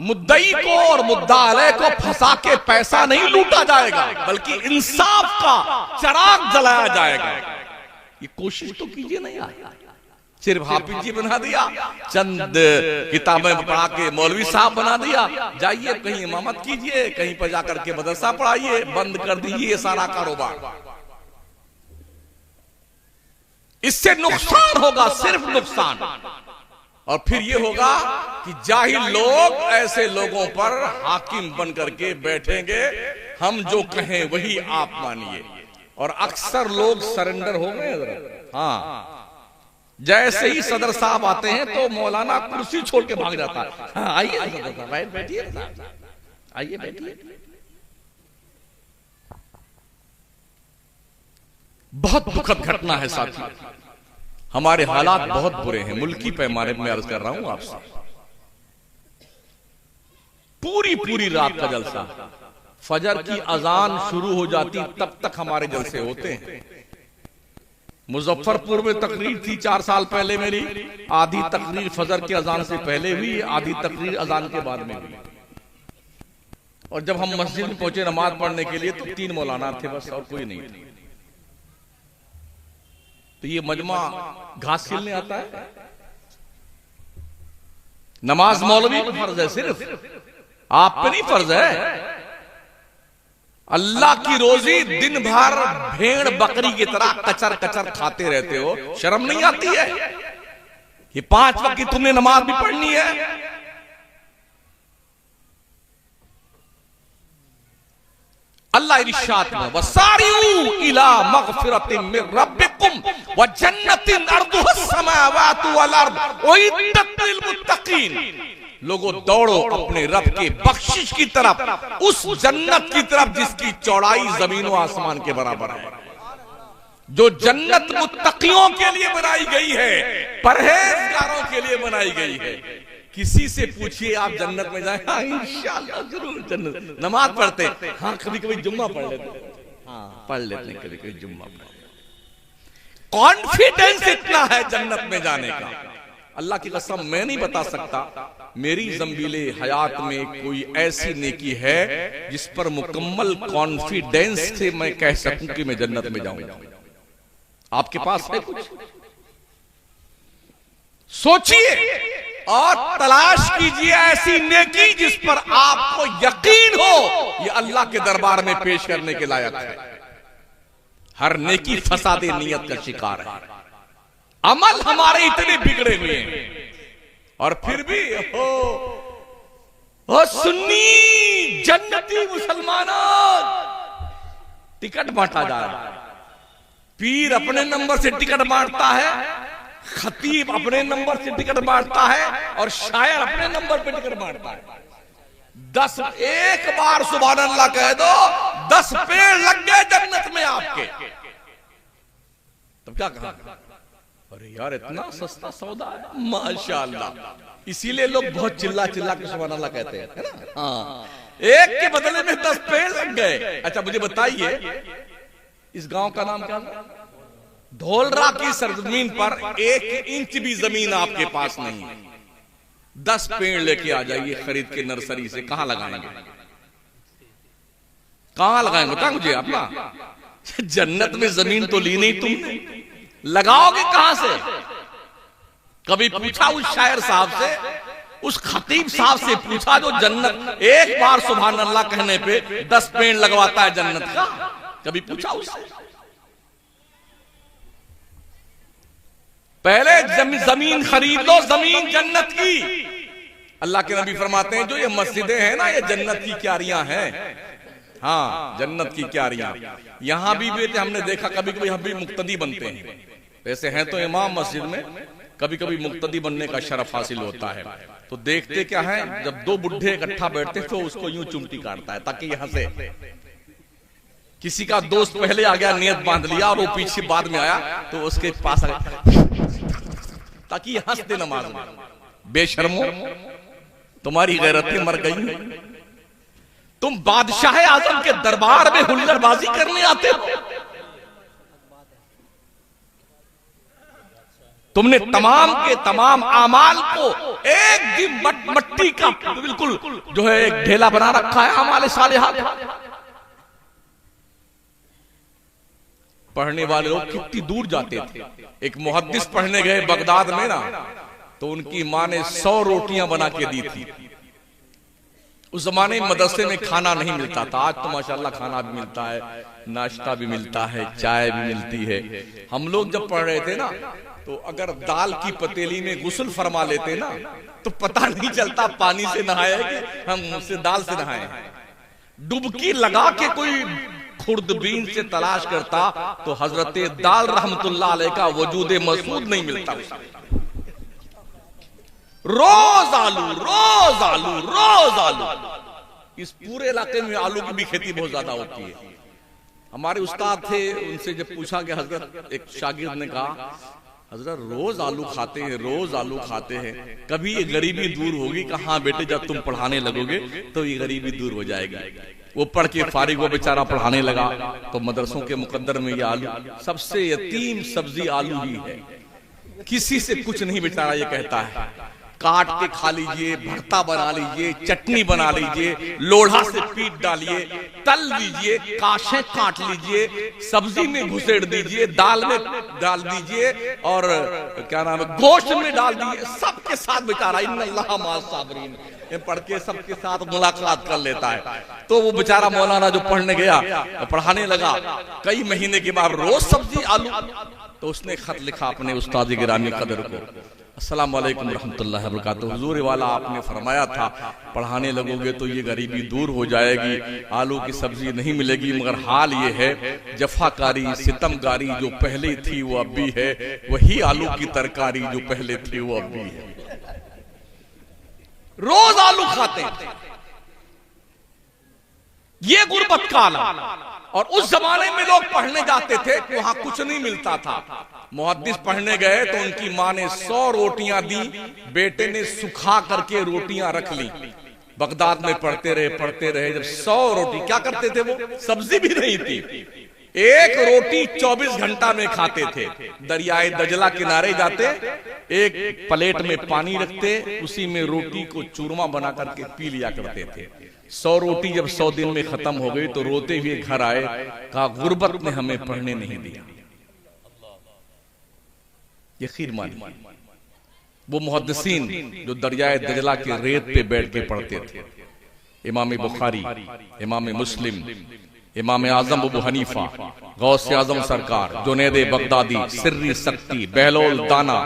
S1: मुद्दई को और मुद्दा अलय को फंसा के पैसा नहीं लूटा जाएगा, बल्कि इंसाफ का चिराग जलाया जाएगा। ये कोशिश तो कीजिए ना यार। सिर्फ हाफिज जी बना दिया, चंद किताबें पढ़ा के मौलवी साहब बना दिया। जाइए कहीं इमामत कीजिए, कहीं पर जाकर के मदरसा पढ़ाइए, बंद कर दीजिए ये सारा कारोबार। इससे नुकसान होगा, सिर्फ नुकसान। और फिर ये होगा कि जाहिल लोग ऐसे लोगों पर हाकिम बन करके बैठेंगे, हम जो कहें वही आप मानिए। और अक्सर लोग सरेंडर हो गए। हाँ, जैसे ही सदर साहब आते हैं तो मौलाना कुर्सी छोड़ के भाग जाता है। हाँ, आइए बैठिए, आइए बैठिए। बहुत दुखद घटना है साथी, हमारे हालात बहुत बुरे हैं। मुल्की पैमाने में अर्ज कर रहा हूं आपसे। पूरी रात का जलसा, फजर की अजान शुरू हो जाती तब तक हमारे जलसे होते हैं। मुजफ्फरपुर में तकरीर थी 4 साल पहले मेरी, आधी तकरीर फजर की अजान से पहले हुई, आधी तकरीर अजान के बाद में हुई। और जब हम मस्जिद में पहुंचे नमाज पढ़ने के लिए तो 3 मौलाना थे बस, और कोई नहीं थे। तो ये मजमा घास खिलने आता है। नमाज मौलवी पर फर्ज है, सिर्फ आप पे नहीं फर्ज है। अल्लाह की रोजी दिन भर भेड़ बकरी की तरह कचर कचर खाते रहते हो, शर्म नहीं आती है? ये 5 वक्त की तुमने नमाज भी पढ़नी है। अल्लाह इरशाद में वसारिऊ इला मगफिरतिन मिन रब्बिकुम व जन्नतिन अर्दुहस समावातु वल अर्द उइद्दत लिल मुत्तकीन। लोगों दौड़ो अपने रब के बख्शिश की तरफ, उस जन्नत की तरफ जिसकी चौड़ाई जमीन व आसमान के बराबर है। जो जन्नत मुत्तकियों के लिए बनाई गई है, परहेजगारों के लिए बनाई गई है। किसी से पूछिए आप जन्नत में जाए? हाँ इंशाअल्लाह जरूर जन्नत। नमाज पढ़ते, हाँ कभी कभी जुम्मा पढ़ लेते, हाँ पढ़ लेते हैं कभी कभी जुम्मा पढ़। कॉन्फिडेंस इतना है जन्नत में जाने का, अल्लाह की कसम मैं नहीं बता सकता मेरी ज़ंबीले हयात में कोई ऐसी नेकी है जिस पर मुकम्मल कॉन्फिडेंस से मैं कह सकूं कि मैं जन्नत में जाऊंगा। आपके पास है कुछ? सोचिए और तलाश कीजिए ऐसी नेकी जिस पर आपको यकीन हो ये अल्लाह के दरबार में पेश करने के लायक है। हर नेकी फसादे नियत का शिकार है। अमल हमारे इतने बिगड़े हुए हैं और फिर भी हो सुन्नी जन्नती मुसलमानों टिकट बांटा जा रहा है। पीर अपने नंबर से टिकट बांटता है, खतीब अपने नंबर से टिकट बांटता है और शायर अपने नंबर पे टिकट बांटता है। 10 एक बार सुभान अल्लाह कह दो, 10 पेड़ लग गए जन्नत में आपके। तब क्या कहा? अरे यार इतना सस्ता सौदा है माशाअल्लाह। इसीलिए लोग बहुत चिल्ला चिल्ला के सुभान अल्लाह कहते हैं, है ना? हाँ, एक के बदले में 10 पेड़ लग गए। अच्छा मुझे बताइए इस गांव का नाम क्या है? धौलरा की सरजमीन पर 1 इंच भी जमीन आपके पास नहीं है। 10 पेड़ लेके आ जाइए खरीद के नर्सरी से, कहां लगाएंगे? कहां लगाएंगे बता मुझे अपना। जन्नत में जमीन तो ली नहीं तुमने, लगाओगे कहां से? कभी पूछा उस शायर साहब से, उस खतीब साहब से पूछा जो जन्नत एक बार सुभान अल्लाह कहने पे 10 पेड़ लगवाता है जन्नत का? कभी पूछा उससे? पहले जमीन खरीद लो, जमीन जन्नत की। अल्लाह के नबी फरमाते हैं जो ये मस्जिदें हैं ना, ये जन्नत की क्यारियां हैं। हाँ, जन्नत की क्यारियां। यहां भी बेटे हमने देखा कभी कभी हम भी मुक्तदी बनते हैं। वैसे हैं तो इमाम मस्जिद में, कभी कभी मुक्तदी बनने का शरफ हासिल होता है। तो देखते क्या है, जब 2 बुढ़े इकट्ठा बैठते तो उसको यूं चिमटी काटता है ताकि यहां से किसी का दोस्त पहले आ गया, नियत बांध लिया, और वो पीछे बाद में आया तो उसके पास आ गया ताकि हंस दे नमाज में। बेशर्मो, तुम्हारी गैरतें मर गई। तुम बादशाह आजम के दरबार में हुल्लड़बाजी करने आते हो। तुमने तमाम के तमाम आमाल को एक दिन मट्टी का बिल्कुल जो है एक ढेला बना रखा है आमाल सालिहात। पढ़ने वाले लोग कितनी दूर जाते थे। एक मुहद्दिस पढ़ने गए बगदाद में ना, तो उनकी मां ने 100 रोटियां बना के दी थी। उस जमाने में मदरसे में खाना नहीं मिलता था। आज तो माशाल्लाह खाना भी मिलता है, नाश्ता भी मिलता है, चाय भी मिलती है। हम लोग जब पढ़ रहे थे ना, तो अगर दाल की पतीली में गुस्ल फरमा लेते ना, तो पता नहीं चलता पानी से नहाए कि हम उससे दाल से नहाए। डुबकी लगा के कोई खुर्दबीन से तलाश करता तो हजरत दाल रहमतुल्लाह अलैह का वजूद मसूद नहीं मिलता। रोज आलू, रोज आलू, रोज आलू। इस पूरे इलाके में आलू की भी खेती बहुत ज्यादा होती है। हमारे उस्ताद थे, उनसे जब पूछा कि हजरत, एक शागिर्द ने कहा, हजरत रोज आलू खाते हैं, रोज आलू खाते हैं, कभी ये गरीबी दूर होगी? कहा हाँ बेटे, जब तुम पढ़ाने लगोगे तो ये गरीबी दूर हो जाएगी। वो पढ़ के फारिग वो बेचारा पढ़ाने लगा, तो मदरसों के मुकद्दर में ये आलू सबसे यतीम सब्जी आलू ही है। किसी से कुछ नहीं बेचारा ये कहता है। काट के खा लीजिए, भरता बना लीजिए, चटनी बना लीजिए, लोढ़ा से पीट डालिए, तल लीजिए, काशे काट लीजिए, सब्जी में घुसेड़ दीजिए, दाल में डाल दीजिए, और क्या नाम है, गोश्त में डाल दीजिए। सबके साथ बेचारा इन्नल्लाह माअस साबिरीन पढ़ के सबके साथ मुलाकात कर लेता है। तो वो बेचारा मौलाना जो पढ़ने गया, पढ़ाने लगा, कई महीने के बाद रोज सब्जी आलू। तो उसने खत लिखा अपने उस्ताद गिरामी कदर को, अस्सलाम वालेकुम रहमतुल्लाहि व बरकातुहू। हुजूर वाला आपने फरमाया था पढ़ाने लगोगे तो ये गरीबी दूर हो जाएगी, आलू की सब्जी नहीं मिलेगी, मगर हाल ये है जफाकारी सितमगारी जो पहले थी वो अब भी है, वही आलू की तरकारी जो पहले थी वो अब भी है। रोज आलू खाते हैं। ये गुर्बत का आलम। और उस जमाने में लोग पढ़ने जाते थे, वहां कुछ नहीं मिलता था। मुहद्दिस पढ़ने गए तो उनकी मां ने 100 रोटियां दी, बेटे ने सुखा करके रोटियां रख ली। बगदाद में पढ़ते रहे। जब 100 रोटी क्या करते थे, वो सब्जी भी नहीं थी, एक रोटी 24 घंटा में खाते थे। दरियाए दजला किनारे जाते, एक प्लेट में पानी रखते, उसी में रोटी को चूरमा बना करके पी लिया करते थे। 100 रोटी जब 100 दिन में खत्म हो गई तो रोते हुए घर आए, कहा गुर्बत ने हमें पढ़ने नहीं दिया। यकीन मानिए वो मुहद्दिसीन जो दरियाए दजला के रेत पे बैठ के पढ़ते थे, इमाम बुखारी, इमाम मुस्लिम, इमाम आजम अबू हनीफा, गौसे आजम सरकार, जुनैद बगदादी, सिर्री सक्ती, बहलोल दाना,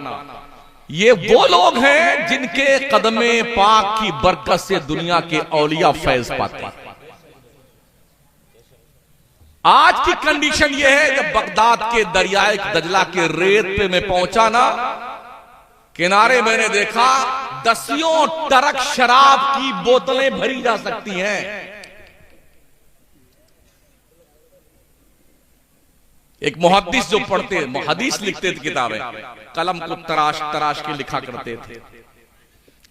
S1: ये वो लोग हैं जिनके कदमे पाक की बरकत से दुनिया के औलिया फैज पाते हैं। आज की कंडीशन ये है, जब बगदाद के दरियाए दजला के रेत पे मैं पहुंचा ना, किनारे मैंने देखा 10 ट्रक शराब की बोतलें भरी जा सकती हैं। एक मुहद्दिस जो पढ़ते हदीस लिखते थे किताबें, कलम को तराश के लिखा करते थे।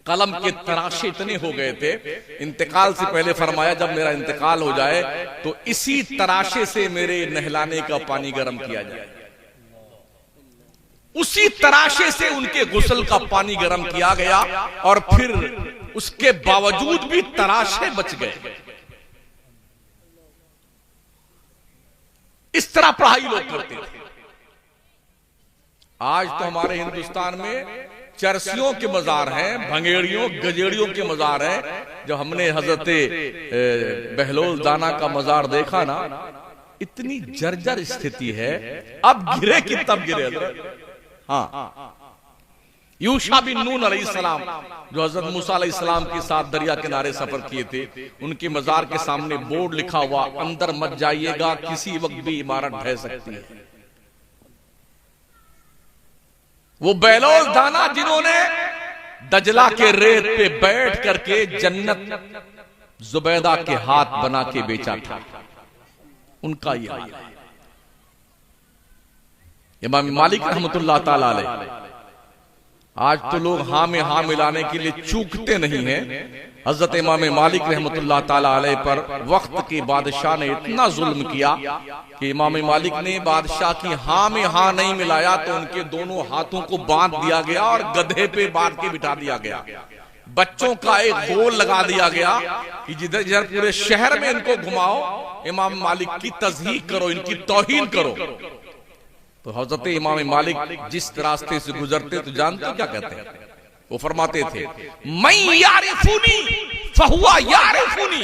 S1: कलम के तराशे इतने हो गए थे, इंतकाल से पहले फरमाया जब मेरा इंतकाल हो जाए तो इसी तराशे से मेरे नहलाने का पानी गर्म किया जाए। उसी तराशे से उनके गुस्ल का पानी गर्म किया गया और फिर उसके बावजूद भी तराशे बच गए। इस तरह पढ़ाई लोग करते थे। आज तो हमारे हिंदुस्तान में चरसियों के मजार हैं, भंगेड़ियों गजेड़ियों के मजार हैं। जब हमने हजरत बहलोल दाना का मजार देखा ना, इतनी जर्जर स्थिति है, अब गिरे कि तब गिरे। हाँ, यूशा बिन नून अलैहिस्सलाम जो हजरत मूसा अलैहिस्सलाम के साथ दरिया किनारे सफर किए थे, उनके मजार के सामने बोर्ड लिखा हुआ, अंदर मत जाइएगा, किसी वक्त भी इमारत ढह सकती है। वो बहलोल दाना जिन्होंने दजला के रेत पे बैठ करके जन्नत जुबैदा के हाथ बना के बेचा था, उनका ये हाल है। इमाम मालिक रहमतुल्लाह ताला अलैह, आज तो लोग हाँ में हाँ मिलाने के लिए चूकते नहीं हैं। हजरत इमाम मालिक रहमतुल्लाह ताला अलैह पर वक्त के बादशाह ने इतना जुल्म किया कि इमाम मालिक ने बादशाह की हाँ में हाँ नहीं मिलाया तो उनके दोनों हाथों को बांध दिया गया और गधे पे बांध के बिठा दिया गया। बच्चों का एक गोल लगा दिया गया कि जिधर जिधर पूरे शहर में इनको घुमाओ, इमाम मालिक की तज़हीक करो, इनकी तौहीन करो। तो हजरत इमाम मालिक जिस रास्ते से गुजरते तो जानते क्या कहते हैं? वो फरमाते थे, मैं यारिफुनी फहुवा यारिफुनी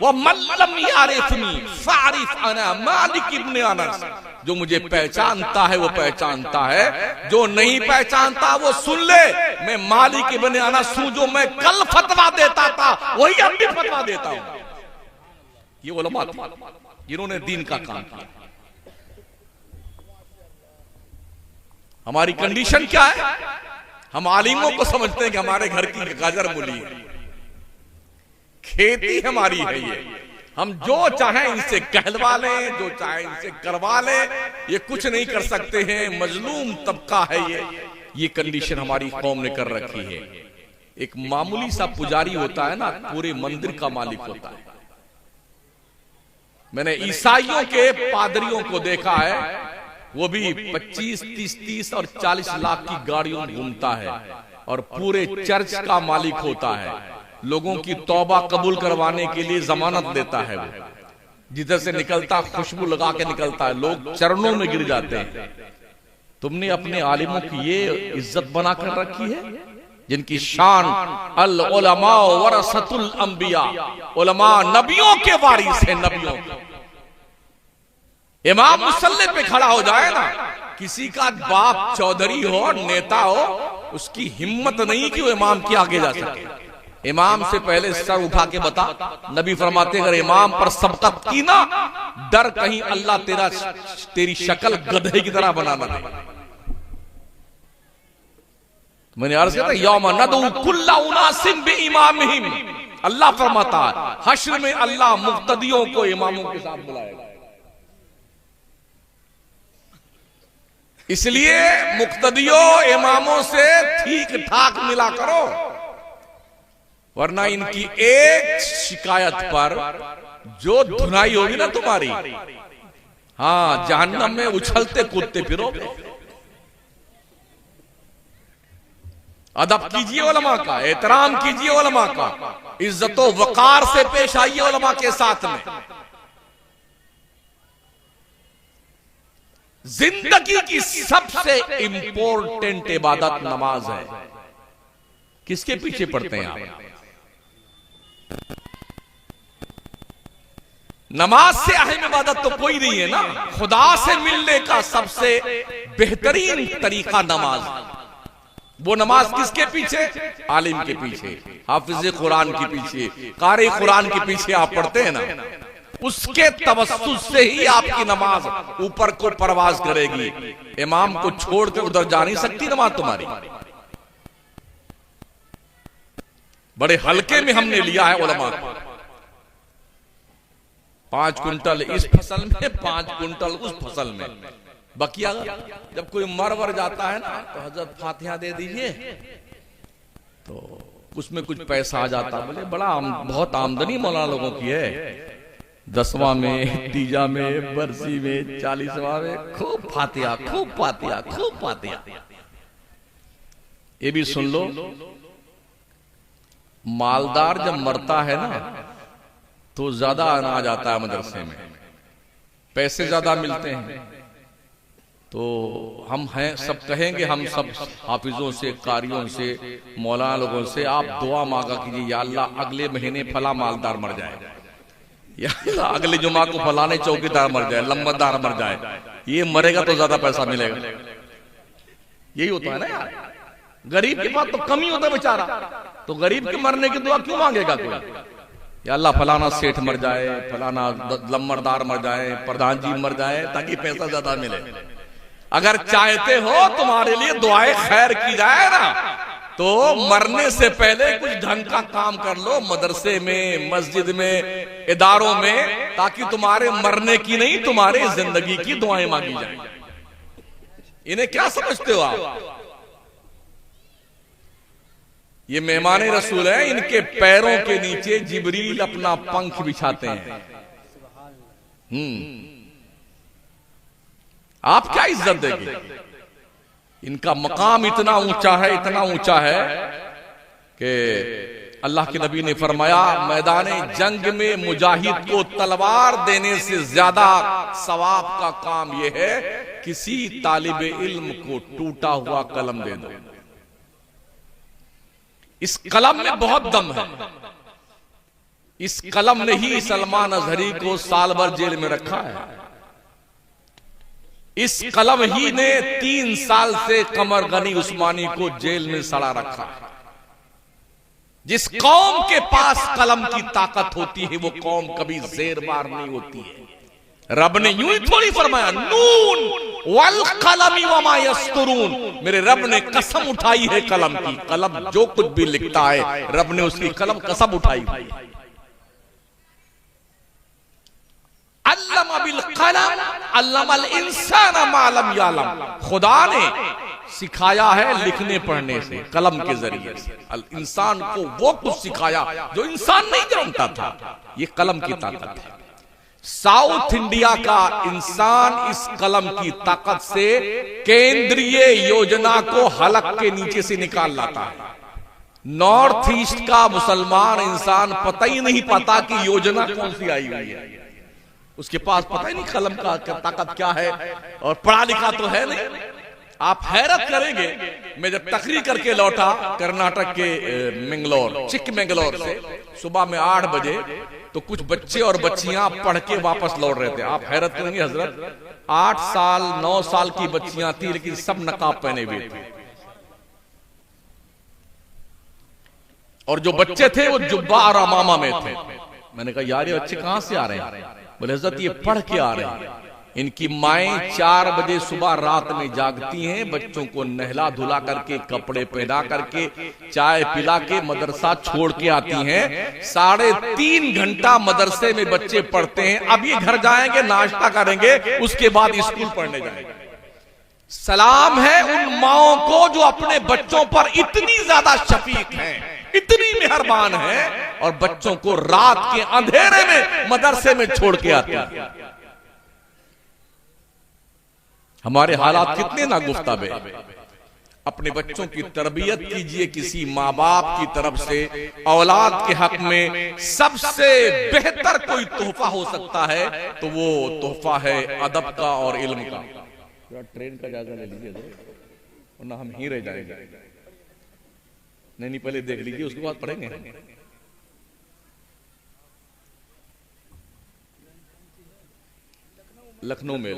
S1: व मन लम यारिफुनी फारिफ अना मालिक इब्न अनस। जो मुझे पहचानता है वो पहचानता है, जो नहीं पहचानता वो सुन ले, मैं मालिक इब्न अनस हूं। जो मैं कल फतवा देता था वही अब भी फतवा देता हूं। ये उलमा थे जिन्होंने दीन का काम किया। हमारी कंडीशन क्या है? हम आलिमों को समझते हैं कि हमारे घर की गाजर मूली है, खेती हमारी है, हम जो चाहें इनसे कहलवा लें, जो चाहें इनसे करवा लें, ये कुछ नहीं कर सकते हैं, मजलूम तबका है ये कंडीशन हमारी कौम ने कर रखी है। एक मामूली सा पुजारी होता है ना, पूरे मंदिर का मालिक होता है। मैंने ईसाइयों के पादरियों को देखा है, वो भी 25, 30 और 40 लाख की गाड़ियों में घूमता है और पूरे चर्च का मालिक होता है। लोगों की तौबा कबूल करवाने के लिए जमानत देता है। वो जिधर से निकलता खुशबू लगा के निकलता है, लोग चरणों में गिर जाते हैं। तुमने अपने आलिमों की ये इज्जत बना कर रखी है जिनकी शान अल उलमा वरसतुल अंबिया, उलमा नबियों के वारिस है, नबियों के। इमाम मुसल्ले पे खड़ा हो जाए ना, किसी का बाप चौधरी हो, नेता हो, उसकी हिम्मत नहीं कि वो इमाम के आगे जा सके। इमाम से पहले सर उठा के बता। नबी फरमाते अगर इमाम पर सबकत की ना, डर कहीं अल्लाह तेरी शक्ल गधे की तरह बना दे। मैंने अर्ज किया था, यौम नदउ कुल्ला उनासिम बिइमामिहिम। अल्लाह फरमाता है हश्र में अल्लाह मुक्तदियों को इमामों के साथ बुलाएगा। इसलिए मुक्तदियों इमामों से ठीक ठाक मिला करो, वरना इनकी एक शिकायत पर जो धुनाई होगी ना तुम्हारी, हाँ जहन्नम में उछलते कूदते फिरोगे। अदब कीजिए उलमा का, एहतराम कीजिए उलमा का, इज्जतो वकार से पेश आइए उलमा के साथ में। जिंदगी की सबसे इंपॉर्टेंट इबादत नमाज है। किसके पीछे पढ़ते हैं आप? नमाज से अहम इबादत तो कोई नहीं है ना। खुदा से मिलने का सबसे बेहतरीन तरीका नमाज। वो नमाज किसके पीछे? आलिम के पीछे, हाफिज कुरान के पीछे, कारी कुरान के पीछे आप पढ़ते हैं ना, उसके तवस्सुस से ही आपकी नमाज ऊपर को परवाज करेगी। इमाम को छोड़ के उधर जा नहीं सकती नमाज तुम्हारी। बड़े हल्के में हमने लिया है उलमा को। 5 कुंटल इस फसल में, 5 कुंटल उस फसल में। बकिया जब कोई मर जाता है ना, तो हजरत फातिहा दे दीजिए, तो उसमें कुछ पैसा आ जाता। बोले बहुत आमदनी मौलाना लोगों की है। 10वां में, तीजा में, बरसी में, 40वां में खूब फातिहा, खूब फातिहा, खूब फातिहा। ये भी सुन लो, मालदार जब मरता है ना तो ज्यादा अनाज आता है मदरसे में, पैसे ज्यादा मिलते हैं। तो हम हैं सब कहेंगे, हम सब हाफिजों से, कारियों से, मौलाना लोगों से आप दुआ मांगा कीजिए, या अल्लाह अगले महीने फला मालदार मर जाए, या अल्लाह अगले जुमा को फलाने चौकीदार मर जाए, लंबरदार मर जाए, ये मरेगा तो ज्यादा पैसा मिलेगा। यही होता है ना यार, गरीब के पास तो कम ही होता है बेचारा, तो गरीब के मरने की दुआ क्यों मांगेगा कोई? या अल्लाह फलाना सेठ मर जाए, फलाना लंबरदार मर जाए, प्रधान जी मर जाए, ताकि पैसा ज्यादा मिले। अगर चाहते हो तुम्हारे लिए दुआए खैर की जाए ना, तो मरने से पहले कुछ ढंग का काम कर लो मदरसे में, मस्जिद में, इदारों में, ताकि तुम्हारे मरने की नहीं तुम्हारे जिंदगी की दुआएं मांगी जाए। इन्हें क्या समझते हो आप? ये मेहमान रसूल है, इनके पैरों के नीचे जिब्रील अपना पंख बिछाते हैं। आप क्या इज्जत देंगे? इनका मकाम इतना ऊंचा है, इतना ऊंचा है कि अल्लाह के नबी ने फरमाया, मैदान जंग में मुजाहिद को तलवार देने से ज्यादा सवाब का काम यह है किसी तालिबे इल्म को टूटा हुआ कलम दे दो। इस कलम में बहुत दम है। इस कलम ने ही सलमान अजहरी को साल भर जेल में रखा है। इस कलम ही ने 3 साल से कमर गनी उस्मानी को जेल में सड़ा रखा है। जिस कौम के पास कलम की ताकत होती है वो कौम कभी जेर बार नहीं होती है। रब ने यूं ही थोड़ी फरमाया, नून वल कलमी वमा यस्तुरून, मेरे रब ने कसम उठाई है कलम की। कलम जो कुछ भी लिखता है रब ने उसकी कलम कसम उठाई हुई है। अल्लमा बिल कलम अल्लमल इंसान मा लम यालम, खुदा ने सिखाया है लिखने पढ़ने से, कलम के जरिए से। इंसान को वो कुछ सिखाया जो इंसान नहीं जानता था। ये कलम की ताकत है। साउथ इंडिया का इंसान इस कलम की ताकत से केंद्रीय योजना को हलक के नीचे से निकाल लाता है। नॉर्थ ईस्ट का मुसलमान इंसान पता ही नहीं पाता कि योजना कौन सी आई हुई है। उसके पास पता ही नहीं कलम का ताकत क्या है, और पढ़ा लिखा तो है नहीं। आप हैरत करेंगे, मैं जब तकरीर करके लौटा कर्नाटक के मंगलौर, चिकमंगलौर से सुबह में 8 बजे, तो कुछ बच्चे और बच्चियां पढ़ के वापस लौट रहे थे। आप हैरत करेंगे हजरत, 8 साल 9 साल की बच्चियां थी, लेकिन सब नकाब पहने हुए थे। और जो बच्चे थे वो जुब्बा और अमामा में थे। मैंने कहा यार ये बच्चे कहां से आ रहे हैं? बोले हजरत ये पढ़ के आ रहे हैं। इनकी माएं 4 बजे सुबह रात में जागती हैं, बच्चों को नहला धुला करके, कपड़े पहना करके, चाय पिला के मदरसा छोड़ के आती हैं। 3.5 घंटा मदरसे में बच्चे पढ़ते हैं। अब ये घर जाएंगे, नाश्ता करेंगे, उसके बाद स्कूल पढ़ने जाएंगे। सलाम है उन माओं को जो अपने बच्चों पर इतनी ज्यादा शफीक हैं, इतनी मेहरबान हैं, और बच्चों को रात के अंधेरे में मदरसे में छोड़ के आती हैं। हमारे हालात कितने नागुफ्ताब है। अपने बच्चों की तरबियत कीजिए किसी माँ बाप की तरफ से। औलाद के हक में सबसे बेहतर कोई तोहफा हो सकता है तो वो तोहफा है अदब का और इल्म का। ट्रेन का जायजा ले लीजिए वरना हम ही रह जाएंगे। नहीं पहले देख लीजिए, उसके बाद पढ़ेंगे। लखनऊ में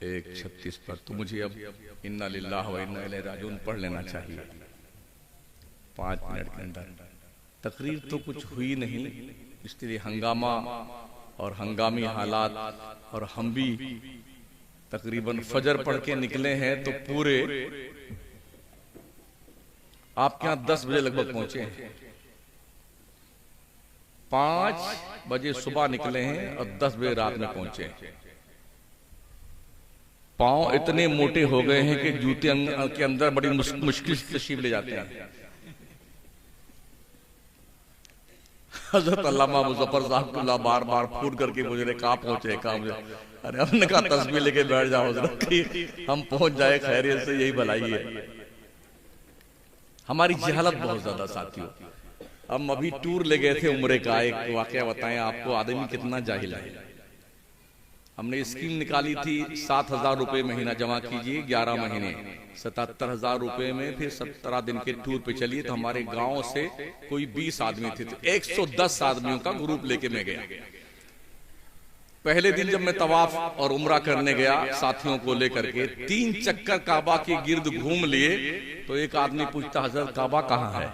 S1: 1:36 पर, तो मुझे अब इन्ना लिल्लाहि व इन्ना इलैहि राजिऊन पढ़ लेना चाहिए 5 मिनट के अंदर। तकरीर तो कुछ हुई नहीं, इसलिए हंगामा और हंगामी हालात, और हम भी तकरीबन फजर पढ़ के निकले हैं तो पूरे आपके यहां 10 बजे लगभग पहुंचे हैं। 5 बजे सुबह निकले हैं और 10 बजे रात में पहुंचे हैं। पांव इतने मोटे हो गए हैं कि जूते के अंदर बड़ी मुश्किल से तशरीफ ले जाते हैं। हजरत अल्लामा मुजफ्फर साहब बार बार फोन करके मुझे कहा पहुंचे, कहा मुझे, अरे हमने कहा तस्बीह लेके बैठ जाओ हजरत की हम पहुंच जाए खैरियत से, यही भलाई है। हमारी जहालत बहुत ज्यादा साथियों। हम अभी टूर ले गए थे उम्रे का, एक वाकया बताएं आपको, आदमी कितना जाहिल है। हमने स्कीम निकाली थी 7,000 रुपए महीना जमा कीजिए, 11 महीने 77,000 रुपए में, फिर 17 दिन के टूर पे चलिए। तो हमारे गांव से कोई 20 आदमी थे, तो 110 आदमियों का ग्रुप लेके मैं गया। पहले दिन जब मैं तवाफ और उम्रा करने गया साथियों को लेकर के, 3 चक्कर काबा के गिर्द घूम लिए, तो एक आदमी पूछता, हजरत काबा कहाँ है?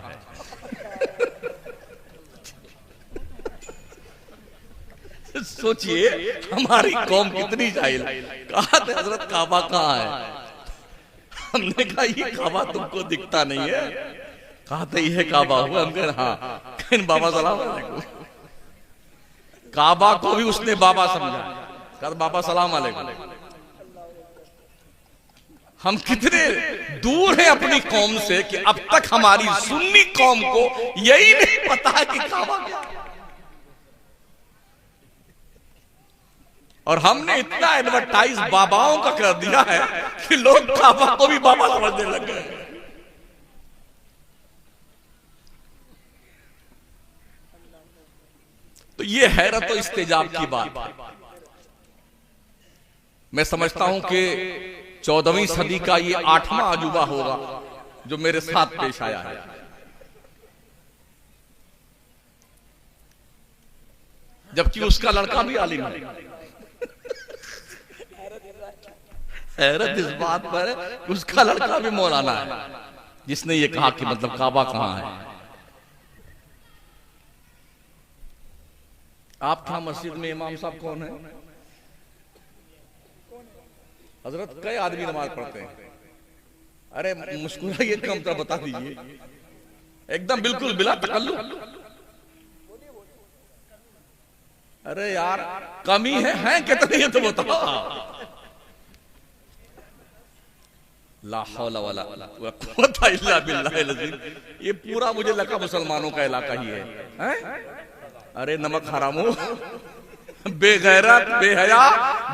S1: सोचिए हमारी कौम कितनी जाहिल। कहा था हजरत काबा कहाँ है? हमने कहा ये काबा तुमको दिखता नहीं है। कहा था ये काबा हुआ। हम कह हाँ, बाबा सलाम अलैकुम। काबा को भी उसने बाबा समझा, कहा बाबा सलाम अलैकुम। हम कितने दूर हैं अपनी कौम से कि अब तक हमारी सुन्नी कौम को यही नहीं पता है कि काबा क्या है। और हमने इतना एडवर्टाइज बाबाओं का कर दिया है कि लोग काबा को भी बाबा समझने लग गए। तो ये हैरत और इस्तेजाब की बात। मैं समझता हूं कि 14वीं सदी का ये 8वां अजूबा होगा जो मेरे साथ पेश आया है। जबकि उसका लड़का भी आलिम है। हैरत इस बात पर उसका लड़का भी मौलाना है जिसने ये कहा कि मतलब काबा कहां है। आप था मस्जिद में, इमाम साहब कौन है? हजरत कई आदमी नमाज पढ़ते हैं। अरे मुस्कुराइए कम तो बता दीजिए, एकदम बिल्कुल बिला तकल्लुफ। अरे यार कमी है कितनी है तो बताओ। ला हौला वला कुव्वता इल्ला बिल्लाहिल अज़ीम। ये पूरा मुझे लगा मुसलमानों का इलाका ही है? अरे नमक हरामो, बेगैरत, बेहया,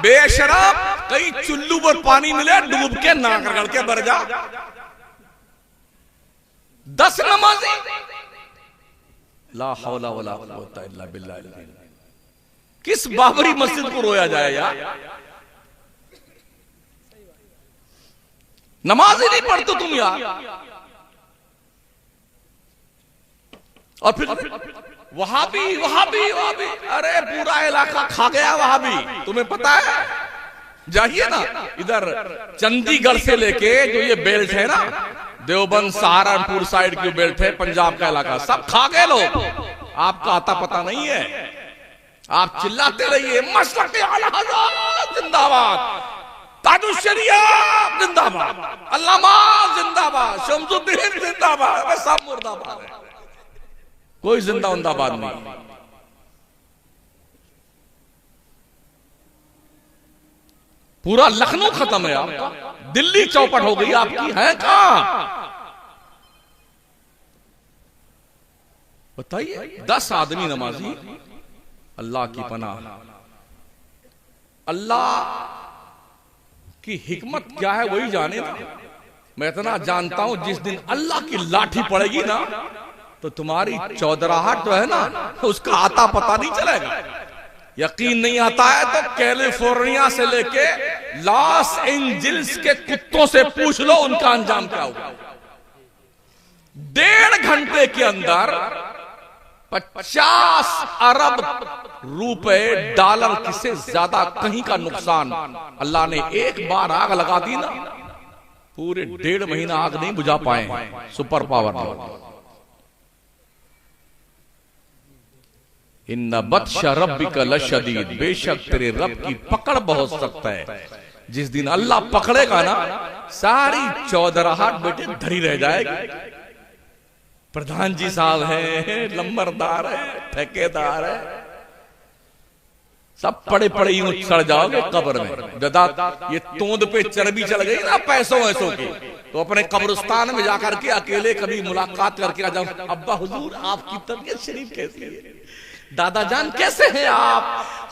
S1: बेशरम, कहीं चुल्लू पर पानी मिले डूब के नाक रगड़ के मर जा। 10 नमाजी, ला हौला वला कुव्वता इल्ला बिल्लाहिल अज़ीम। किस बाबरी मस्जिद को रोया जाए यार? नमाज ही नहीं पढ़ते तुम यार। और फिर वहाबी वहाबी वहाबी, अरे पूरा इलाका खा गया वहाबी। तुम्हें पता है, जाइए ना इधर चंडीगढ़ से लेके जो ये बेल्ट है ना, देवबंद सहारनपुर साइड की बेल्ट है, पंजाब का इलाका, सब खा गए लोग। आपका आता पता नहीं है। आप चिल्लाते रहिए मसलक आला हज़रत जिंदाबाद, ताजुश शरिया जिंदाबाद, अल्लामा जिंदाबाद, शमसुद्दीन जिंदाबाद, सब मुर्दाबाद है, कोई जिंदा उंदाबाद नहीं। पूरा लखनऊ खत्म है आपका, दिल्ली चौपट हो गई आपकी, है कहां? बताइए 10 आदमी नमाजी, अल्लाह की पनाह। अल्लाह की हिकमत क्या है वही जाने ना। मैं इतना जानता हूं जिस दिन अल्लाह की लाठी पड़ेगी ना, तो तुम्हारी चौधराहट जो है ना उसका आता पता नहीं चलेगा। यकीन नहीं आता है तो कैलिफोर्निया से लेके लॉस एंजिल्स के कुत्तों से पूछ लो उनका अंजाम क्या होगा। 1.5 घंटे के अंदर 50 अरब रुपए डॉलर किसे ज्यादा कहीं का नुकसान अल्लाह ने एक बार आग लगा दी ना, पूरे 1.5 महीना आग नहीं बुझा पाए। सुपर पावर लोग। इन्ना बत्श रब्बिका लशदीद, बेशक तेरे रब की पकड़ बहुत सख्त है। जिस दिन अल्लाह पकड़ेगा ना, सारी चौधराहट बेटे धरी रह जाएगी। प्रधान जी साहब है, लंबरदार है, ठेकेदार है, सब पड़े पड़े यूं सड़ जाओगे कब्र में। दादा ये तोंद पे चर्बी चल गई ना पैसों वैसों की, तो अपने कब्रिस्तान में जाकर के अकेले कभी मुलाकात करके आ जाओ, अब्बा हुजूर आपकी तबीयत शरीफ कैसी है, दादा जान कैसे हैं आप,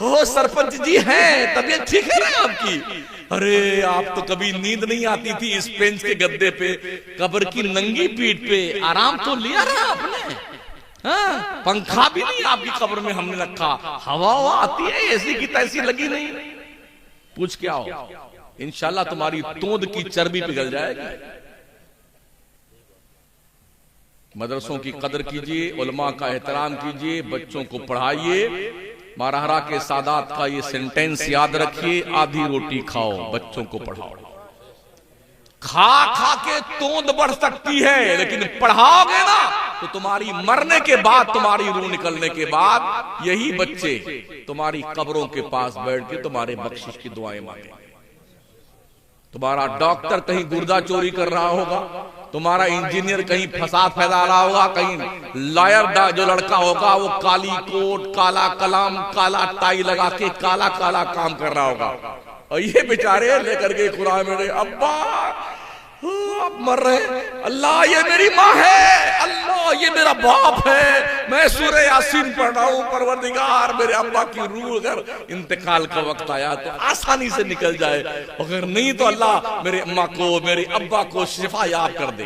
S1: हो सरपंच जी हैं, तबीयत ठीक है ना आपकी, अरे आप तो कभी नींद नहीं आती थी इस बेंच के गद्दे पे, कब्र की नंगी पीठ पे आराम तो लिया ना आपने, हाँ, पंखा भी नहीं आपकी कब्र में हमने रखा, हवा आती है ऐसी की तैसी लगी नहीं, पूछ के आओ, इंशाल्लाह तुम्हारी तोंद की चर्बी पिघल जाएगी। मदरसों की कदर कीजिए, उलमा का एहतराम कीजिए, बच्चों को पढ़ाइए। मारहरा के सादात का ये सेंटेंस याद रखिए, आधी रोटी खाओ, बच्चों को पढ़ाओ। खा खा के तोंद बढ़ सकती है, लेकिन पढ़ाओगे ना तो तुम्हारी मरने के बाद, तुम्हारी रूह निकलने के बाद यही बच्चे तुम्हारी कब्रों के पास बैठ के तुम्हारे बख्शिश की दुआएं मांगेंगे। तुम्हारा डॉक्टर कहीं गुर्दा चोरी कर रहा होगा, तुम्हारा इंजीनियर कहीं फसाद फैला रहा होगा, कहीं लॉयर जो लड़का होगा वो काली कोट, काला कलाम, काला टाई लगा के काला काला काम कर रहा होगा, और ये बेचारे लेकर के कुरान में, अब्बा आप मर रहे, अल्लाह ये मेरी माँ है, अल्लाह ये मेरा बाप है, मैं सूरह यासीन पढ़ रहा हूँ, परवरदिगार मेरे अब्बा की रूह अगर इंतकाल का वक्त आया तो आसानी से निकल जाए, अगर नहीं तो अल्लाह मेरे अम्मा को, मेरे अब्बा को शिफा याब कर दे।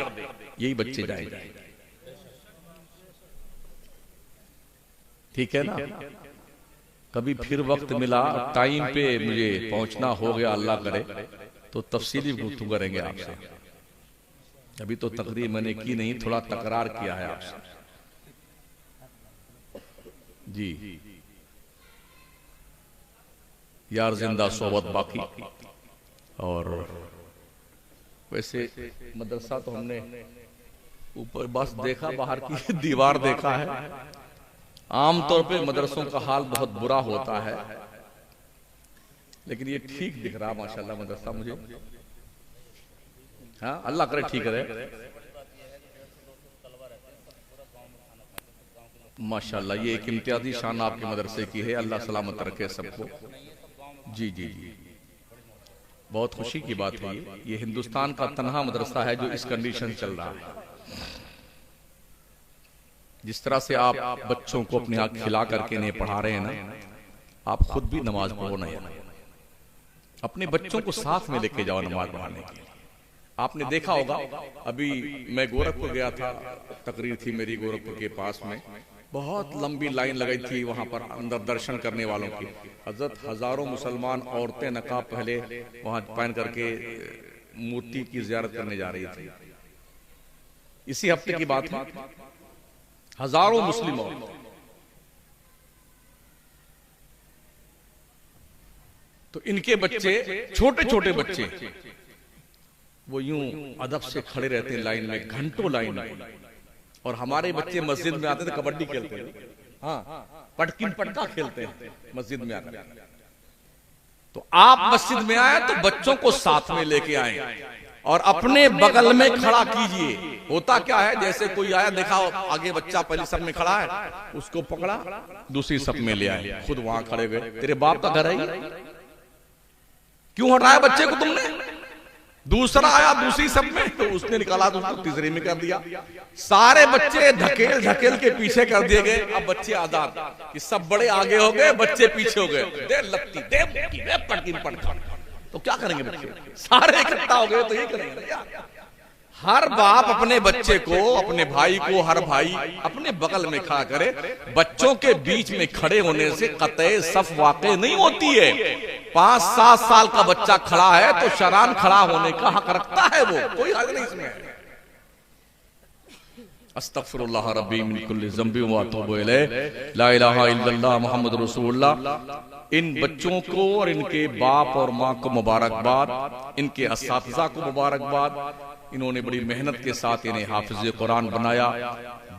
S1: यही बच्चे जाएंगे, ठीक है ना। कभी फिर वक्त मिला, टाइम पे मुझे पहुंचना हो गया, अल्लाह करे तो तफसीली गुफ्तगू करेंगे आपसे। अभी तो तकरीर मैंने की नहीं, थोड़ा तकरार किया है आपसे जी। यार जिंदा सोबत बाकी। और वैसे मदरसा तो हमने ऊपर बस देखा, बाहर की दीवार देखा है। आमतौर पे मदरसों का हाल बहुत बुरा होता है, लेकिन ये ठीक दिख रहा माशाल्लाह मदरसा मुझे, हाँ अल्लाह करे ठीक करे माशाल्लाह। ये एक इम्तियाजी शान आपके मदरसे की है, अल्लाह सलामत रखे सबको। जी जी जी, बहुत खुशी की बात है। ये हिंदुस्तान का तन्हा मदरसा है जो इस कंडीशन चल रहा है। जिस तरह से आप बच्चों को अपने आँख खिला करके इन्हें पढ़ा रहे हैं ना, आप खुद भी नमाज पढ़ो ना, अपने बच्चों को साथ में लेके जाओ नमाज पढ़ाने के लिए। आपने देखा होगा, अभी मैं गोरखपुर गया था, तकरीर थी मेरी गोरखपुर के पास में, बहुत लंबी लाइन लगाई थी वहां पर अंदर दर्शन करने वालों की। हजरत हजारों मुसलमान औरतें नकाब पहले वहां पहन करके मूर्ति की जियारत करने जा रही थी। इसी हफ्ते की बात है, हजारों मुस्लिम औरतें। तो इनके बच्चे, छोटे छोटे बच्चे, वो यूं अदब से खड़े रहते हैं लाइन में, घंटों लाइन में। और हमारे बच्चे मस्जिद में आते थे, कबड्डी खेलते हैं, हाँ पटकिन पटका खेलते हैं मस्जिद में आकर। तो आप मस्जिद में आए तो बच्चों को साथ में लेके आए और अपने बगल में खड़ा कीजिए। होता क्या है, जैसे कोई आया, देखा आगे बच्चा पहली सब में खड़ा है, उसको पकड़ा दूसरी सब में ले आए, खुद वहां खड़े गए। तेरे बाप का घर है, क्यों हटाया बच्चे को तुमने? दूसरा आया दूसरी सब में, तो उसने निकाला तो उसको तीसरी में कर दिया। सारे बच्चे धकेल धकेल के पीछे कर दिए गए। अब बच्चे आजाद, कि सब बड़े आगे हो गए, बच्चे पीछे हो गए। दे लगती दे पटकिन पटका, तो क्या करेंगे बच्चे? सारे इकट्ठा हो गए तो ये करेंगे। हर बाप अपने बच्चे को, अपने भाई को, हर भाई अपने बगल में खड़ा करे। बच्चों के बीच में खड़े होने से कतई सफ वाक़ई नहीं होती है। 5-7 साल का बच्चा खड़ा है तो शरान खड़ा होने का हक रखता है, वो कोई हक नहीं इसमें। अस्तगफिरुल्लाह रब्बी मिन कुल्ली ज़ंबि व अतूबु इलैह, ला इलाहा इल्लल्लाह मुहम्मदुर रसूलुल्लाह। इन बच्चों को और इनके बाप और माँ को मुबारकबाद, इनके असातिज़ा को मुबारकबाद। इन्होंने बड़ी मेहनत के साथ इन्हें हाफिज़ कुरान बनाया,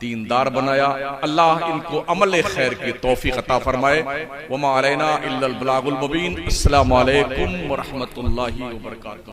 S1: दीनदार बनाया। अल्लाह इनको अमल खैर की तौफीक अता फरमाए। वमा अलैना इल्लल बलागुल मुबीन। अस्सलामु अलैकुम व रहमतुल्लाहि व बरकातुहू।